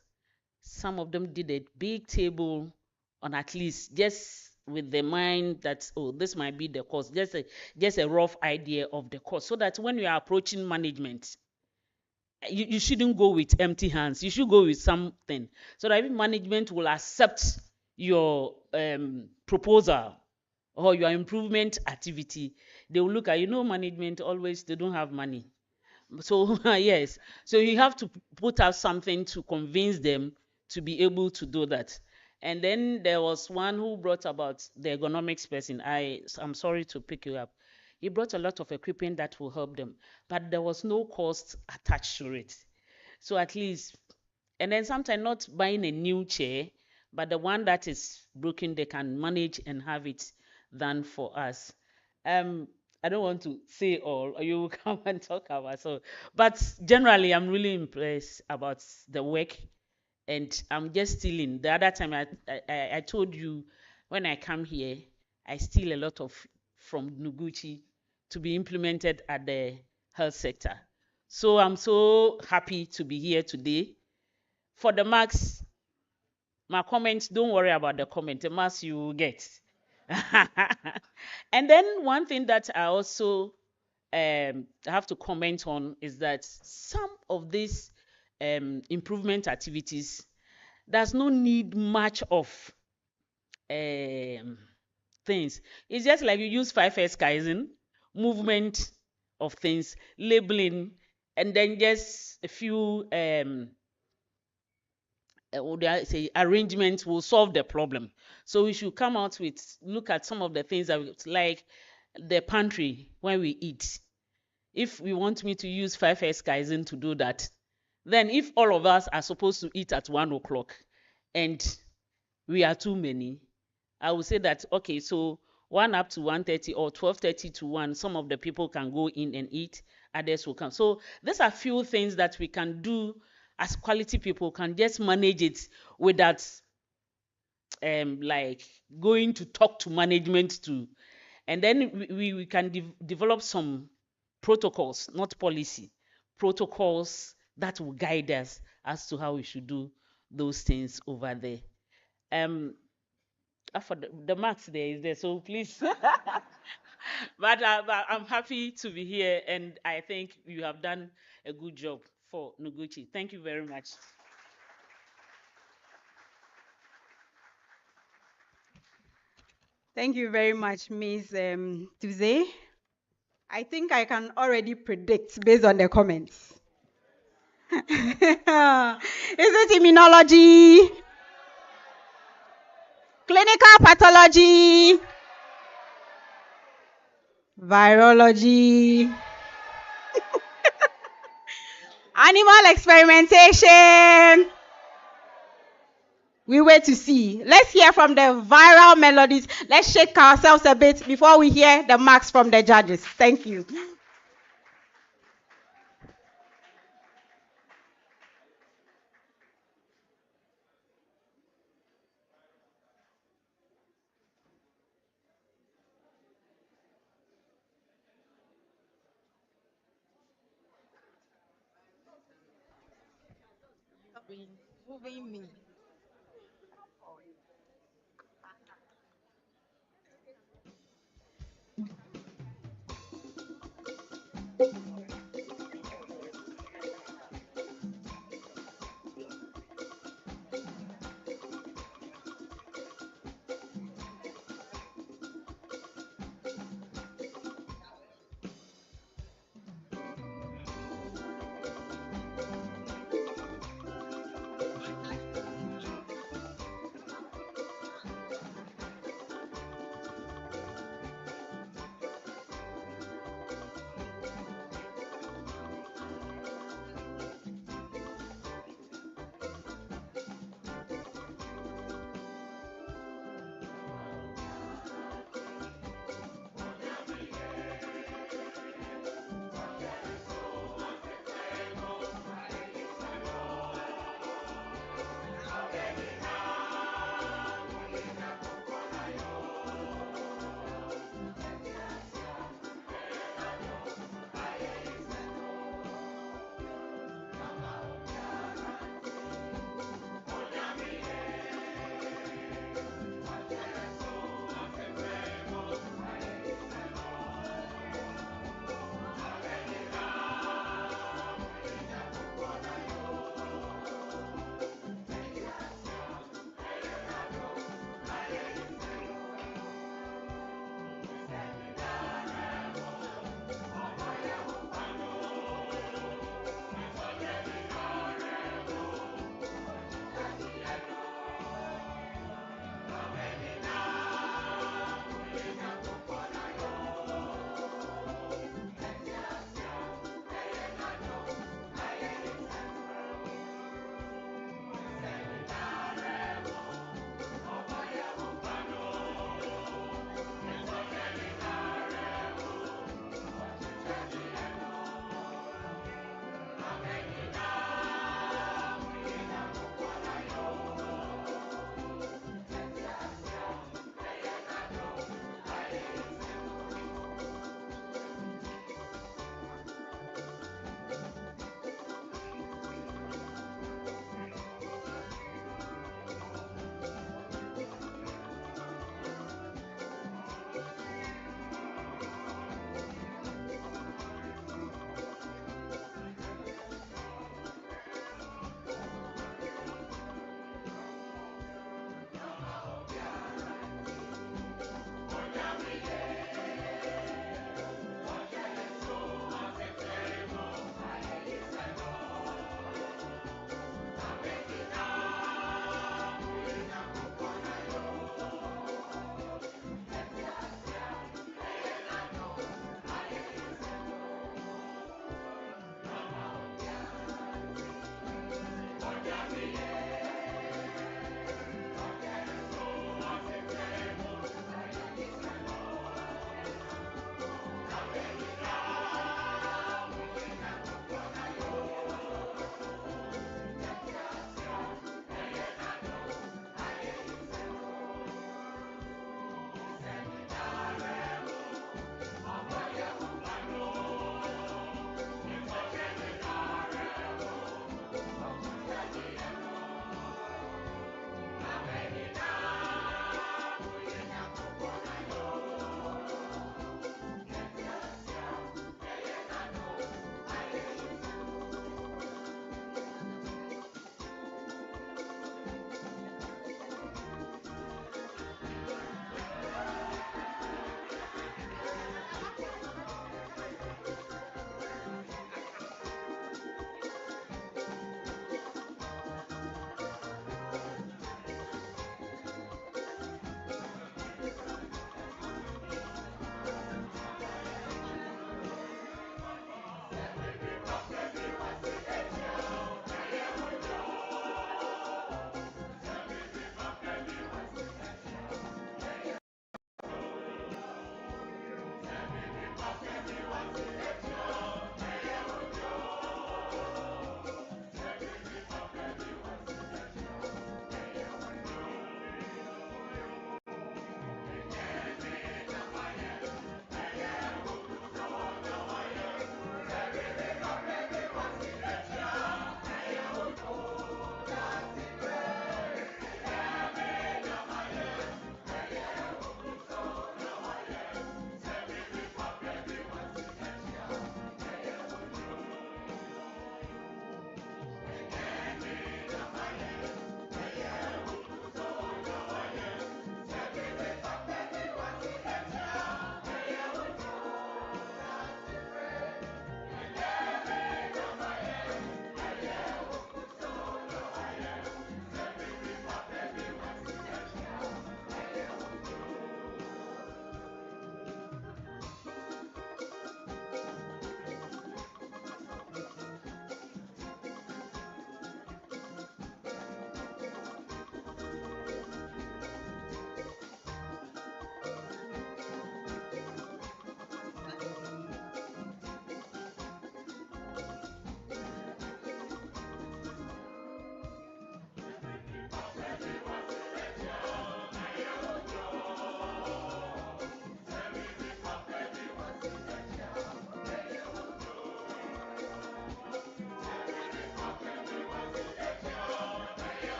Some of them did a big table on at least just with the mind that, oh, this might be the cost, just a rough idea of the cost, so that when you are approaching management, you shouldn't go with empty hands. You should go with something, so that even management will accept your proposal or your improvement activity. They will look at, management always, they don't have money. So yes, so you have to put out something to convince them to be able to do that. And then there was one who brought about the ergonomics person. I'm sorry to pick you up. He brought a lot of equipment that will help them, but there was no cost attached to it. So at least, and then sometimes not buying a new chair, but the one that is broken, they can manage and have it done for us. I don't want to say all, or you will come and talk about so. But generally, I'm really impressed about the work, and I'm just stealing. The other time I told you, when I come here, I steal a lot of from Noguchi to be implemented at the health sector. So I'm so happy to be here today. For the marks, my comments, don't worry about the comment. The marks you will get. And then one thing that I also have to comment on is that some of these improvement activities does not need much of things. It's just like you use 5S Kaizen, movement of things, labeling, and then just a few what do I say, arrangements will solve the problem. So we should come out with, look at some of the things that like the pantry when we eat. If we want me to use 5S Kaizen to do that, then if all of us are supposed to eat at 1 o'clock and we are too many, I will say that, okay, so 1 up to 1:30 or 12:30 to 1, some of the people can go in and eat, others will come. So these are few things that we can do as quality people, can just manage it without like going to talk to management too. And then we can develop some protocols, not policy, protocols that will guide us as to how we should do those things over there. For the marks there is there, so please. But I'm happy to be here, and I think you have done a good job for Noguchi. Thank you very much.
Thank you very much, Ms. Tuze. I think I can already predict based on the comments. Is it immunology? Clinical pathology? Virology? Animal experimentation? We wait to see. Let's hear from the viral melodies. Let's shake ourselves a bit before we hear the marks from the judges. Thank you.
Moving me.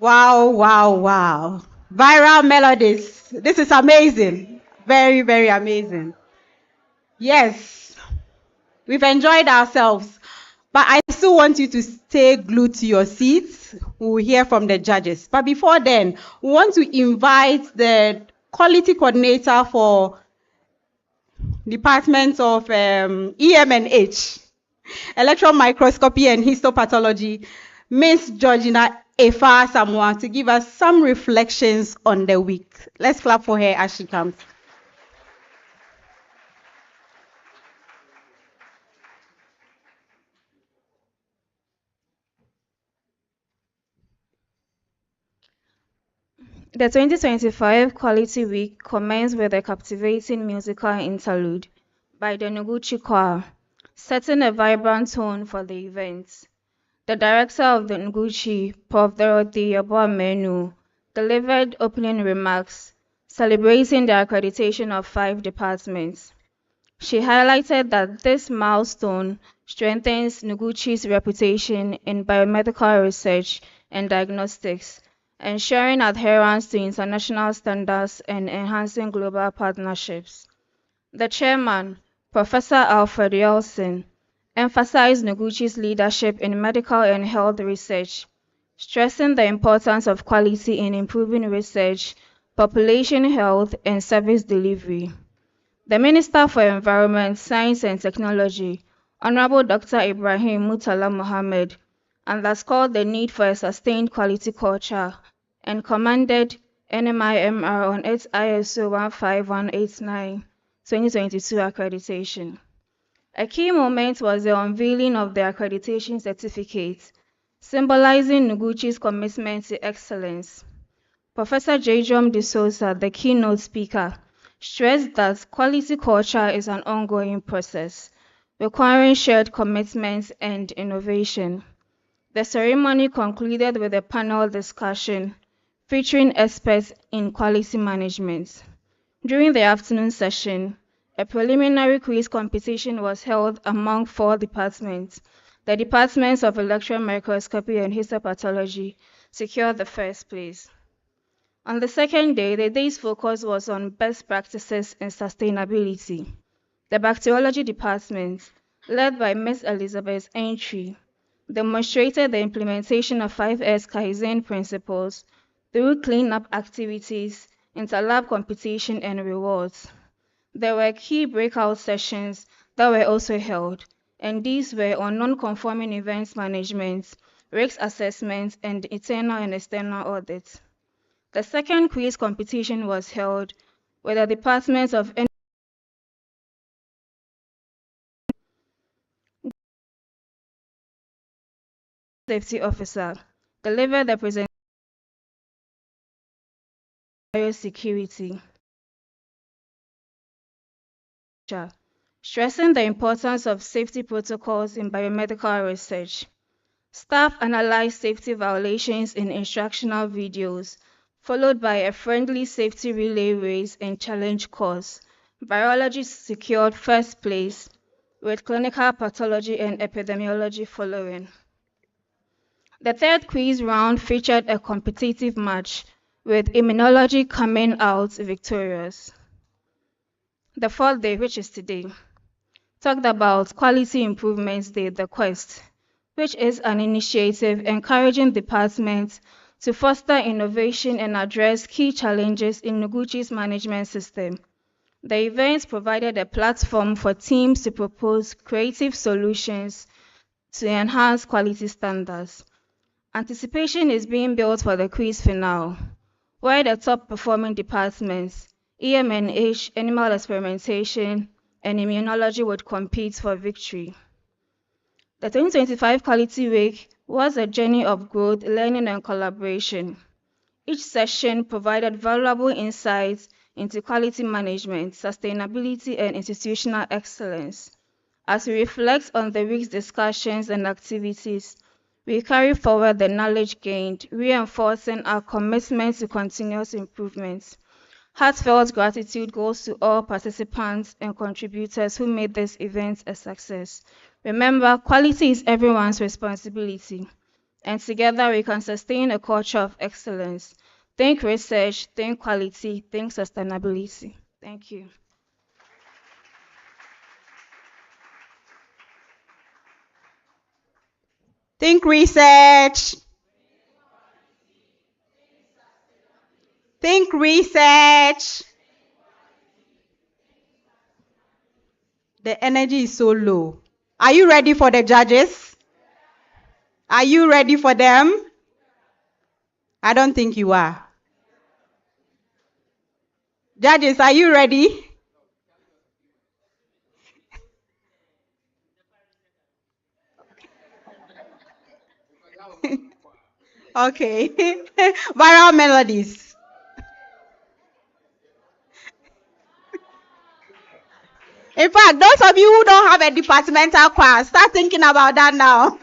Wow, wow, wow. Viral melodies. This is amazing. Very, very amazing. Yes, we've enjoyed ourselves. But I still want you to stay glued to your seats. We'll hear from the judges. But before then, we want to invite the quality coordinator for Department of EM&H, Electron Microscopy and Histopathology, Miss Georgina Efa Samoa, to give us some reflections on the week. Let's clap for her as she comes.
The 2025 Quality Week commenced with a captivating musical interlude by the Noguchi Choir, setting a vibrant tone for the event. The director of the Noguchi, Prof. Dorothy Yeboah-Menu, delivered opening remarks celebrating the accreditation of 5 departments. She highlighted that this milestone strengthens Noguchi's reputation in biomedical research and diagnostics, ensuring adherence to international standards and enhancing global partnerships. The chairman, Professor Alfred Yeltsin, emphasized Noguchi's leadership in medical and health research, stressing the importance of quality in improving research, population health, and service delivery. The Minister for Environment, Science and Technology, Honorable Dr. Ibrahim Murtala Mohammed, underscored the need for a sustained quality culture and commended NMIMR on its ISO 15189 2022 accreditation. A key moment was the unveiling of the accreditation certificate, symbolizing Noguchi's commitment to excellence. Professor J. de Souza, the keynote speaker, stressed that quality culture is an ongoing process, requiring shared commitment and innovation. The ceremony concluded with a panel discussion featuring experts in quality management. During the afternoon session, a preliminary quiz competition was held among 4 departments. The departments of electron microscopy and histopathology secured the first place. On the second day, the day's focus was on best practices in sustainability. The bacteriology department, led by Ms. Elizabeth Entry, demonstrated the implementation of 5S Kaizen principles through cleanup activities, interlab competition, and rewards. There were key breakout sessions that were also held, and these were on non-conforming events management, risk assessment, and internal and external audits. The second quiz competition was held with the Department of Safety Officer delivered the presentation on biosecurity, stressing the importance of safety protocols in biomedical research. Staff analyzed safety violations in instructional videos, followed by a friendly safety relay race and challenge course. Virology secured first place, with clinical pathology and epidemiology following. The third quiz round featured a competitive match, with immunology coming out victorious. The fourth day, which is today, talked about Quality Improvements Day, the Quest, which is an initiative encouraging departments to foster innovation and address key challenges in Noguchi's management system. The event provided a platform for teams to propose creative solutions to enhance quality standards. Anticipation is being built for the quiz finale, where the top performing departments, EM&H, animal experimentation, and immunology would compete for victory. The 2025 Quality Week was a journey of growth, learning, and collaboration. Each session provided valuable insights into quality management, sustainability, and institutional excellence. As we reflect on the week's discussions and activities, we carry forward the knowledge gained, reinforcing our commitment to continuous improvement. Heartfelt gratitude goes to all participants and contributors who made this event a success. Remember, quality is everyone's responsibility, and together we can sustain a culture of excellence. Think research, think quality, think sustainability. Thank you.
Think research. Think research. The energy is so low. Are you ready for the judges? Are you ready for them? I don't think you are. Judges, are you ready? Okay. Viral melodies. In fact, those of you who don't have a departmental choir, start thinking about that now.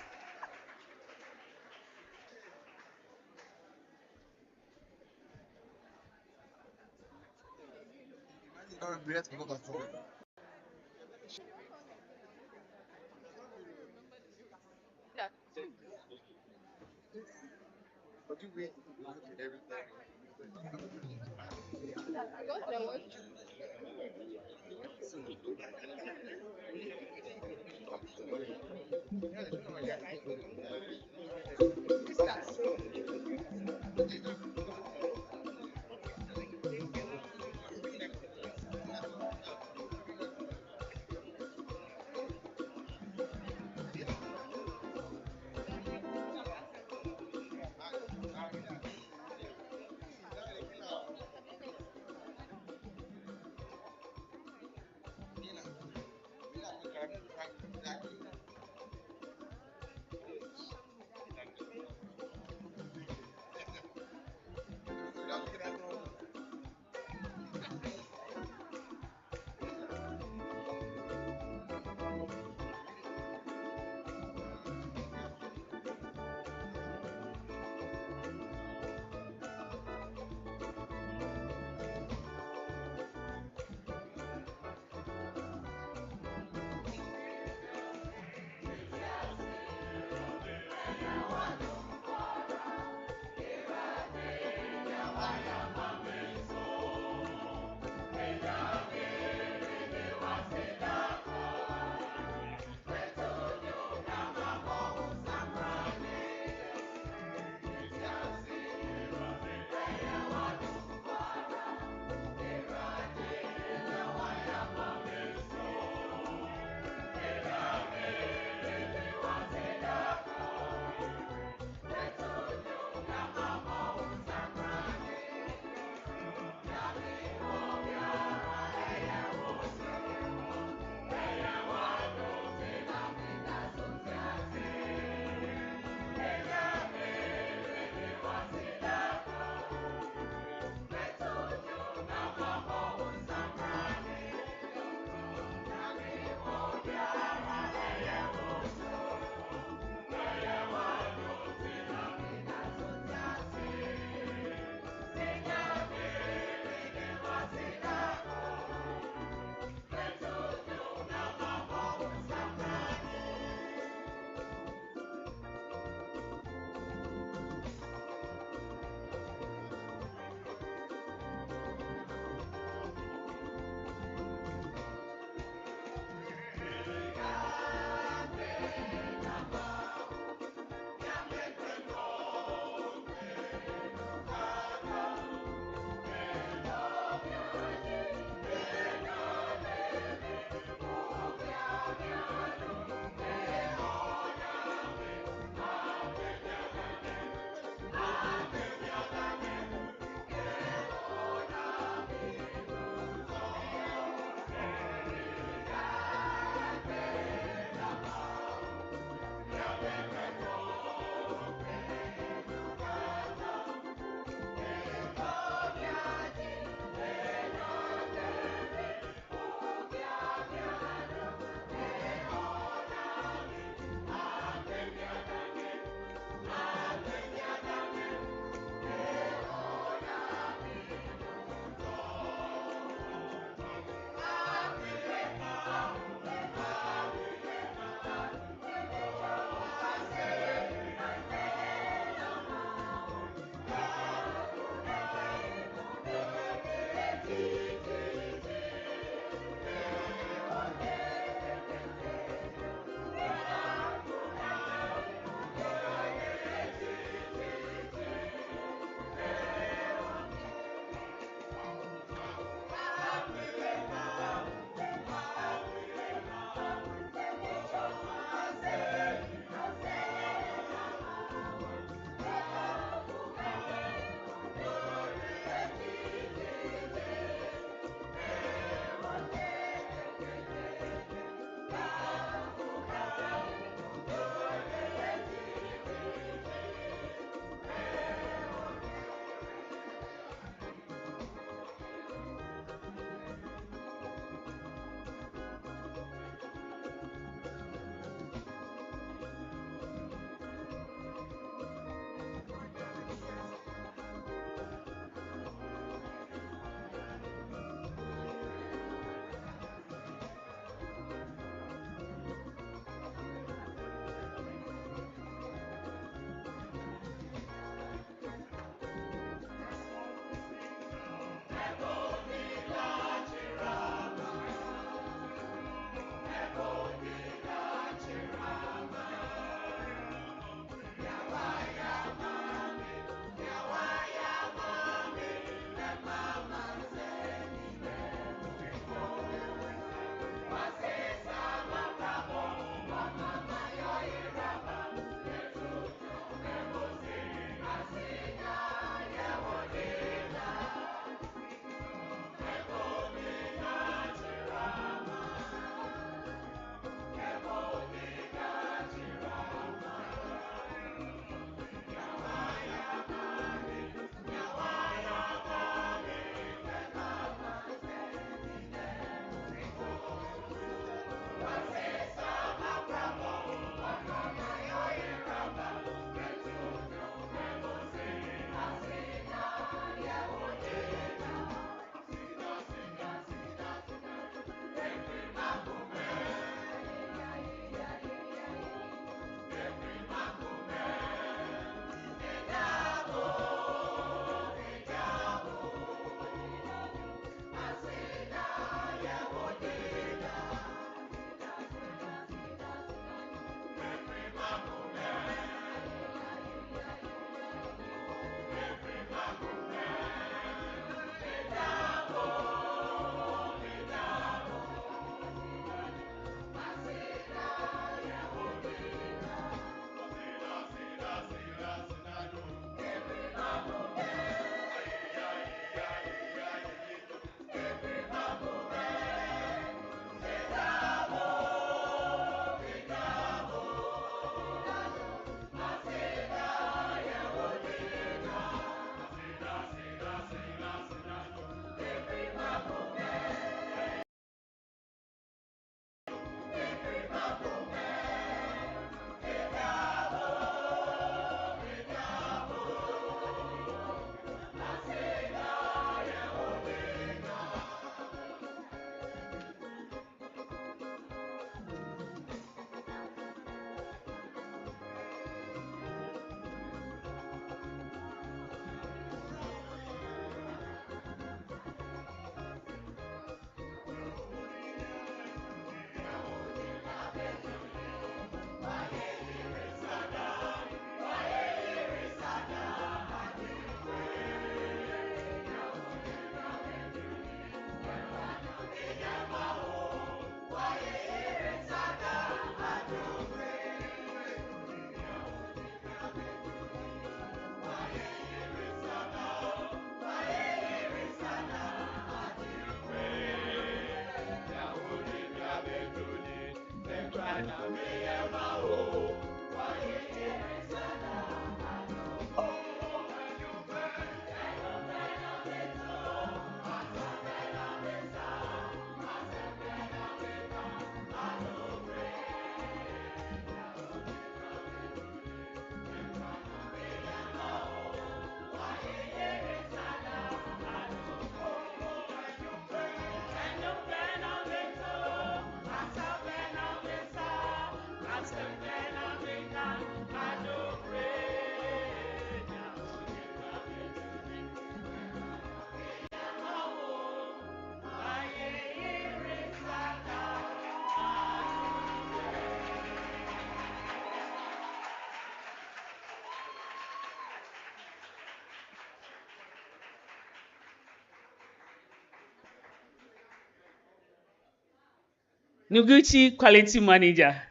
Noguchi Quality Manager,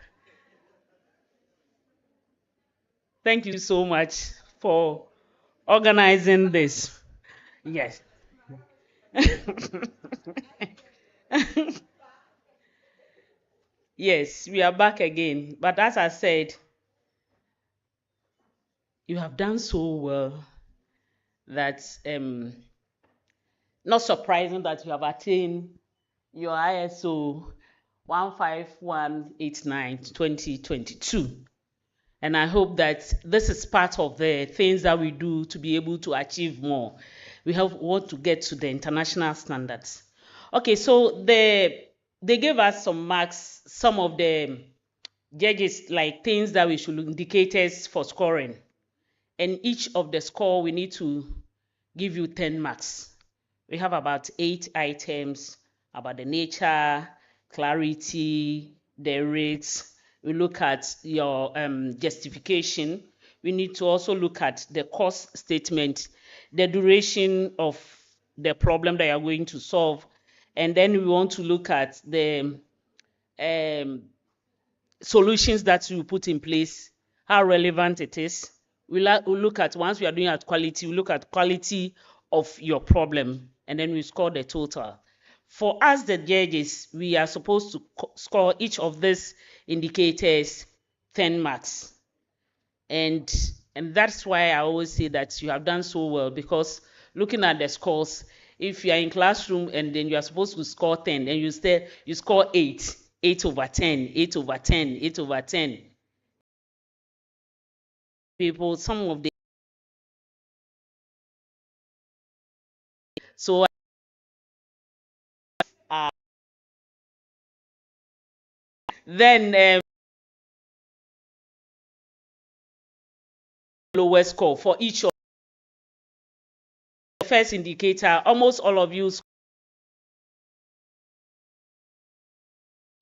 thank you so much for organizing this. Yes. Yes, we are back again. But as I said, you have done so well that not surprising that you have attained your ISO 15189-2022. And I hope that this is part of the things that we do to be able to achieve more. We want to get to the international standards. Okay, so they gave us some marks, some of the judges, like things that we should indicators for scoring. And each of the score, we need to give you 10 marks. We have about 8 items about the nature, clarity, the rates. We look at your justification. We need to also look at the cost statement, the duration of the problem that you are going to solve. And then we want to look at the solutions that you put in place, how relevant it is. We look at, once we are doing at quality, we look at quality of your problem, and then we score the total. For us, the judges, we are supposed to score each of these indicators 10 marks. And that's why I always say that you have done so well, because looking at the scores, if you are in classroom and then you are supposed to score 10, and you score 8, 8 over 10, 8 over 10, 8 over 10. People, some of the so then lowest score for each of the first indicator, almost all of you.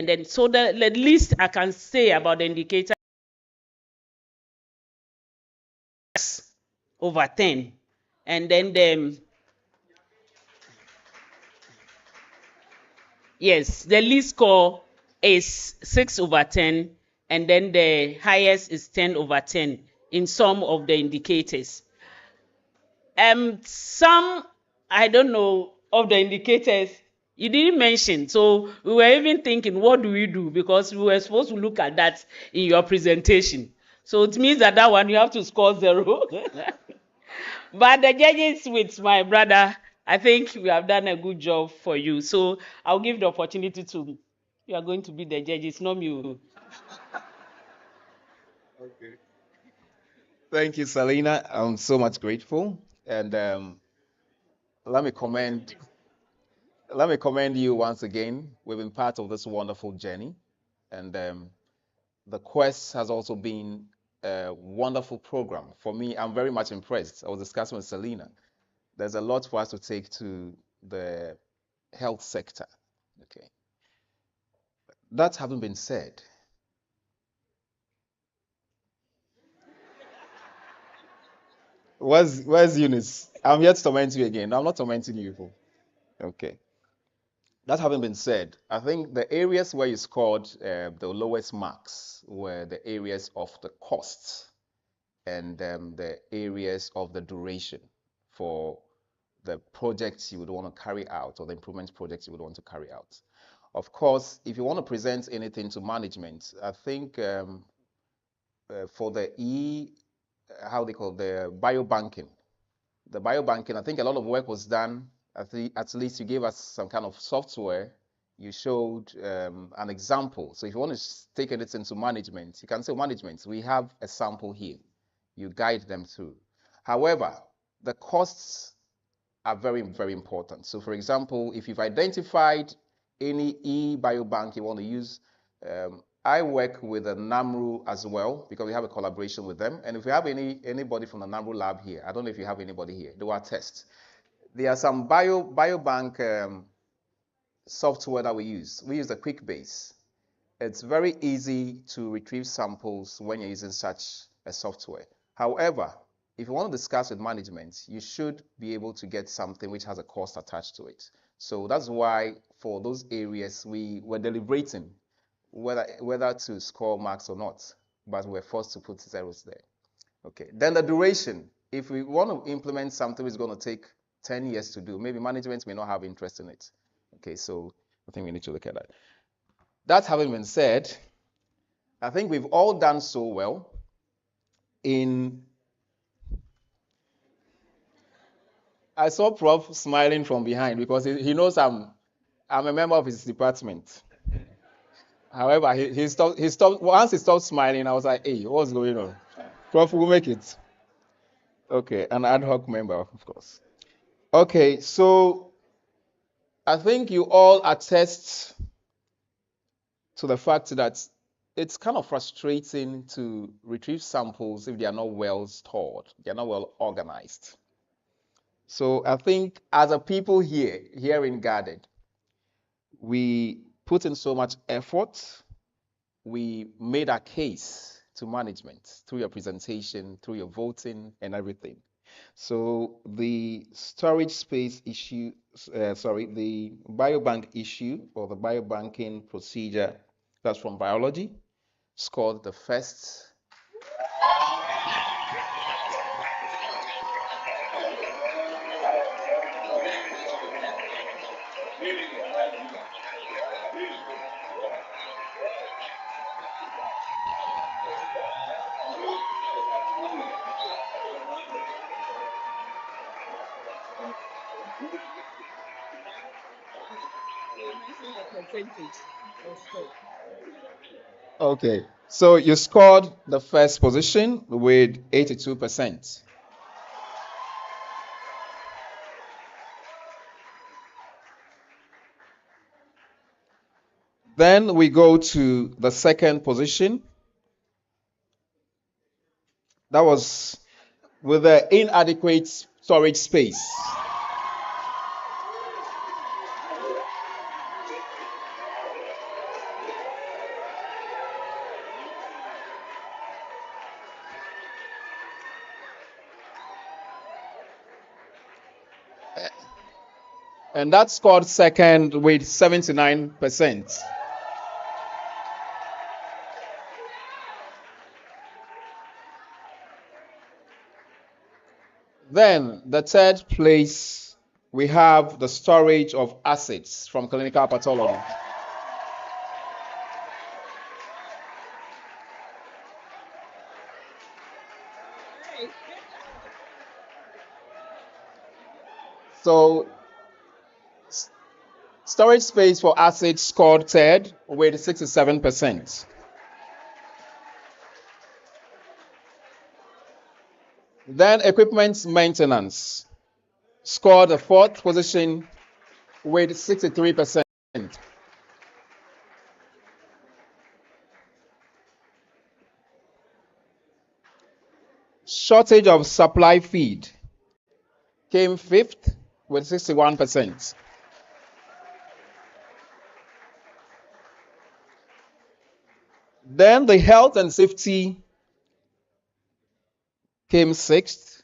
And then so the least I can say about the indicator over 10. And then yes, the least score is 6 over 10, and then the highest is 10 over 10 in some of the indicators. Some, I don't know, of the indicators you didn't mention. So we were even thinking, what do we do? Because we were supposed to look at that in your presentation. So it means that one you have to score 0. But the judges with my brother, I think we have done a good job for you. So I'll give the opportunity to, you are going to be the judges, not me.
Okay. Thank you, Selena. I'm so much grateful. And let me commend you once again. We've been part of this wonderful journey. And the quest has also been a wonderful program. For me, I'm very much impressed. I was discussing with Selena. There's a lot for us to take to the health sector. Okay. That having been said, where's Eunice? I'm here to torment you again. No, I'm not tormenting you people. Okay. That having been said, I think the areas where you scored the lowest marks were the areas of the costs and the areas of the duration for the projects you would want to carry out, or the improvement projects you would want to carry out. Of course, if you want to present anything to management, I think for the how they call the biobanking, I think a lot of work was done. At least you gave us some kind of software. You showed an example. So if you want to take anything to management, you can say, management, we have a sample here. You guide them through. However, the costs are very, very important. So for example, if you've identified any e-biobank you want to use, I work with the NAMRU as well because we have a collaboration with them. And if you have anybody from the NAMRU lab here, I don't know if you have anybody here, do a test. There are some biobank software that we use. We use the QuickBase. It's very easy to retrieve samples when you're using such a software. However, if you want to discuss with management, you should be able to get something which has a cost attached to it. So that's why for those areas we were deliberating whether to score marks or not, but we're forced to put zeros there. Okay. Then the duration. If we want to implement something which is going to take 10 years to do, maybe management may not have interest in it. Okay, so I think we need to look at that. That having been said, I think we've all done so well in... I saw Prof smiling from behind because he knows I'm a member of his department. However, he stopped. Once he stopped smiling, I was like, hey, what's going on? Prof will make it. Okay, an ad hoc member, of course. Okay, so I think you all attest to the fact that it's kind of frustrating to retrieve samples if they are not well stored, they are not well organized. So I think as a people here in Guarded, we put in so much effort. We made our case to management through your presentation, through your voting and everything. So the storage space issue, the biobank issue or the biobanking procedure, that's from biology, scored the first. Okay, so you scored the first position with 82%. Then we go to the second position. That was with the inadequate storage space. And that scored second with 79%. Then the third place, we have the storage of acids from clinical pathology. So storage space for acids scored third with 67%. Then equipment maintenance scored the fourth position with 63%. Shortage of supply feed came fifth with 61%. Then the health and safety came sixth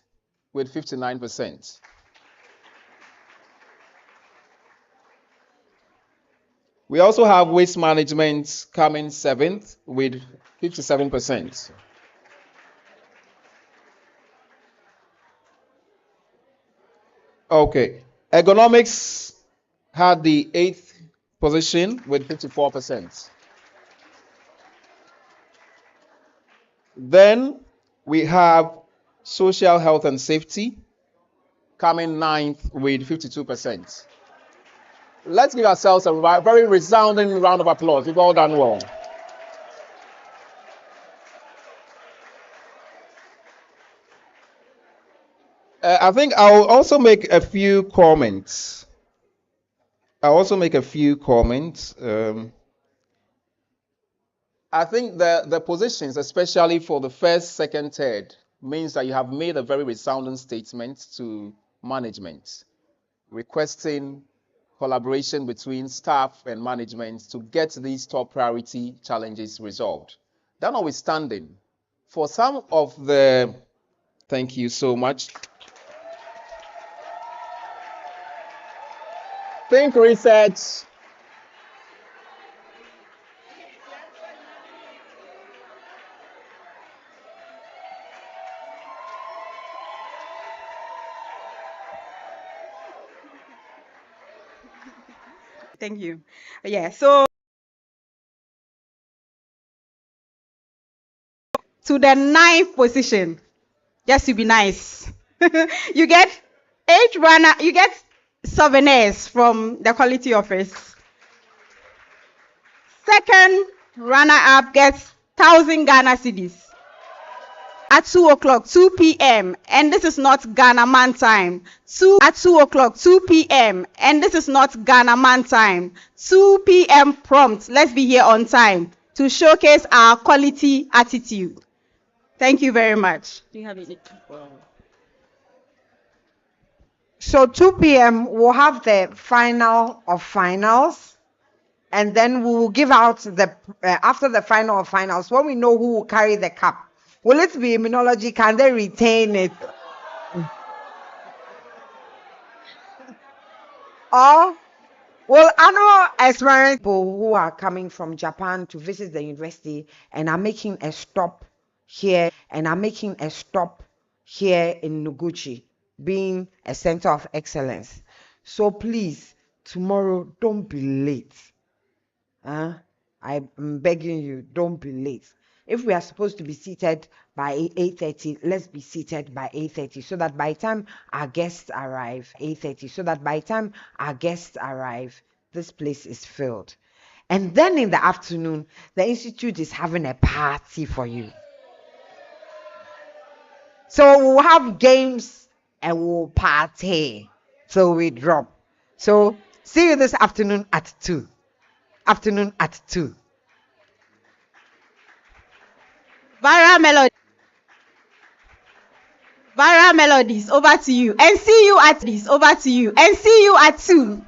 with 59%. We also have waste management coming seventh with 57%. Okay, ergonomics had the eighth position with 54%. Then we have social health and safety coming ninth with 52%. Let's give ourselves a very resounding round of applause. We've all done well. I think I'll also make a few comments. I think the positions, especially for the first, second, third, means that you have made a very resounding statement to management, requesting collaboration between staff and management to get these top priority challenges resolved. That notwithstanding, for some of the, thank you so much. Think research.
Thank you. Yeah, so to the ninth position, just to be nice, you get 7 A's from the quality office. Second runner-up gets 1,000 Ghana cedis at 2 o'clock, 2 p.m. And this is not Ghana man time. At 2 o'clock, 2 p.m. And this is not Ghana man time. 2 p.m. prompt. Let's be here on time to showcase our quality attitude. Thank you very much. Do you have it?
So 2 p.m. we'll have the final of finals, and then we will give out the after the final of finals when we know who will carry the cup. Will it be immunology? Can they retain it? Or will annual experience people who are coming from Japan to visit the university and are making a stop here in Noguchi, being a center of excellence. So please, tomorrow, don't be late. I'm begging you, don't be late. If we are supposed to be seated by 8:30, let's be seated by 8:30 so that by the time our guests arrive, this place is filled. And then in the afternoon, the institute is having a party for you. So we'll have games and we'll party till we drop. So see you this afternoon at 2.
Viral melodies, over to you. And see you at 2.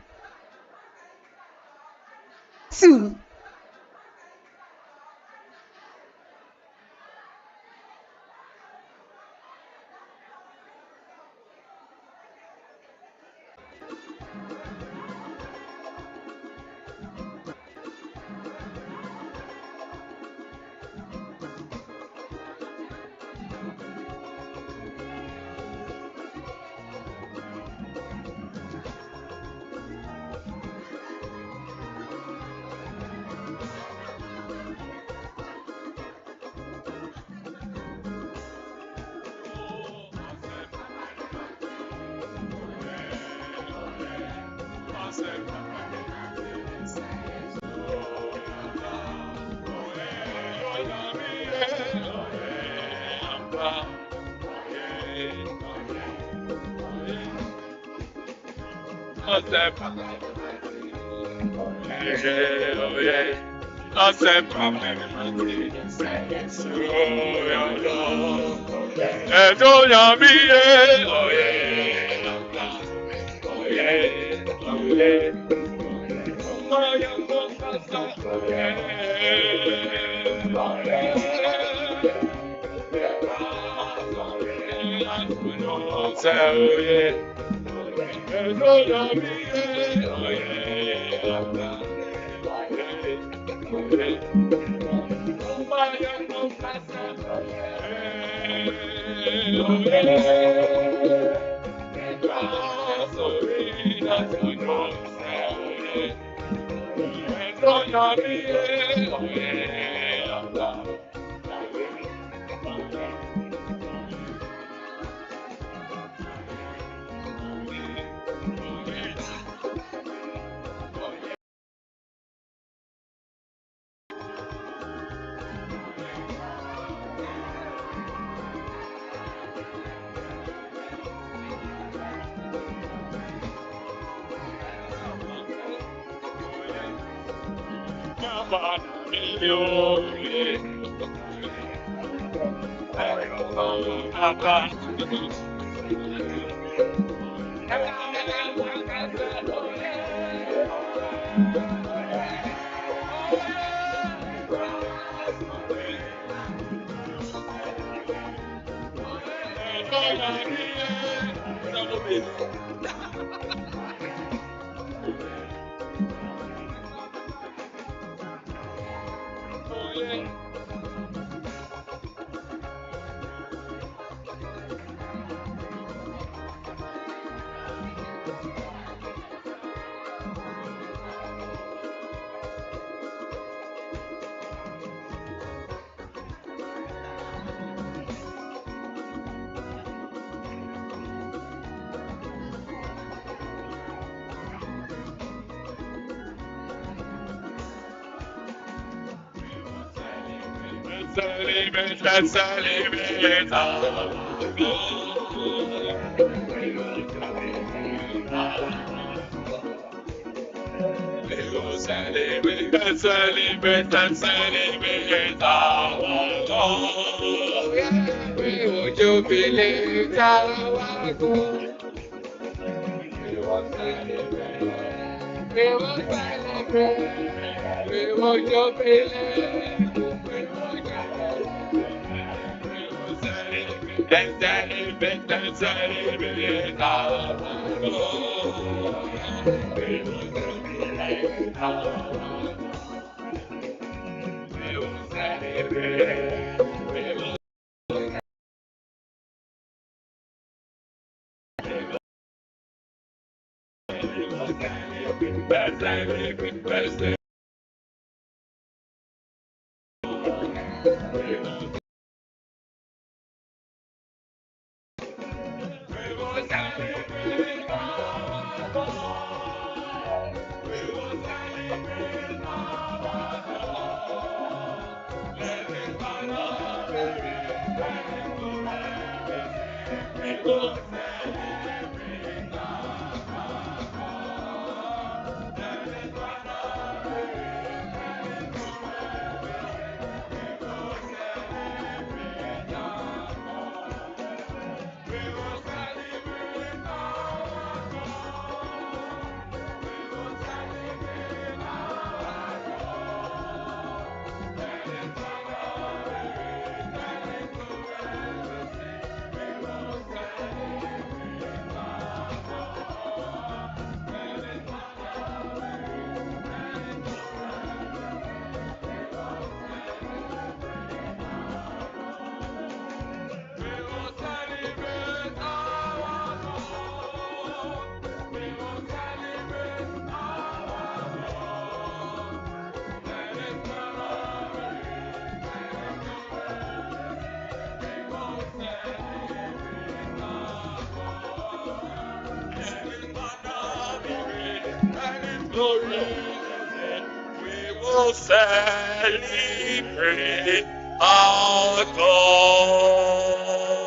Celebrate our God.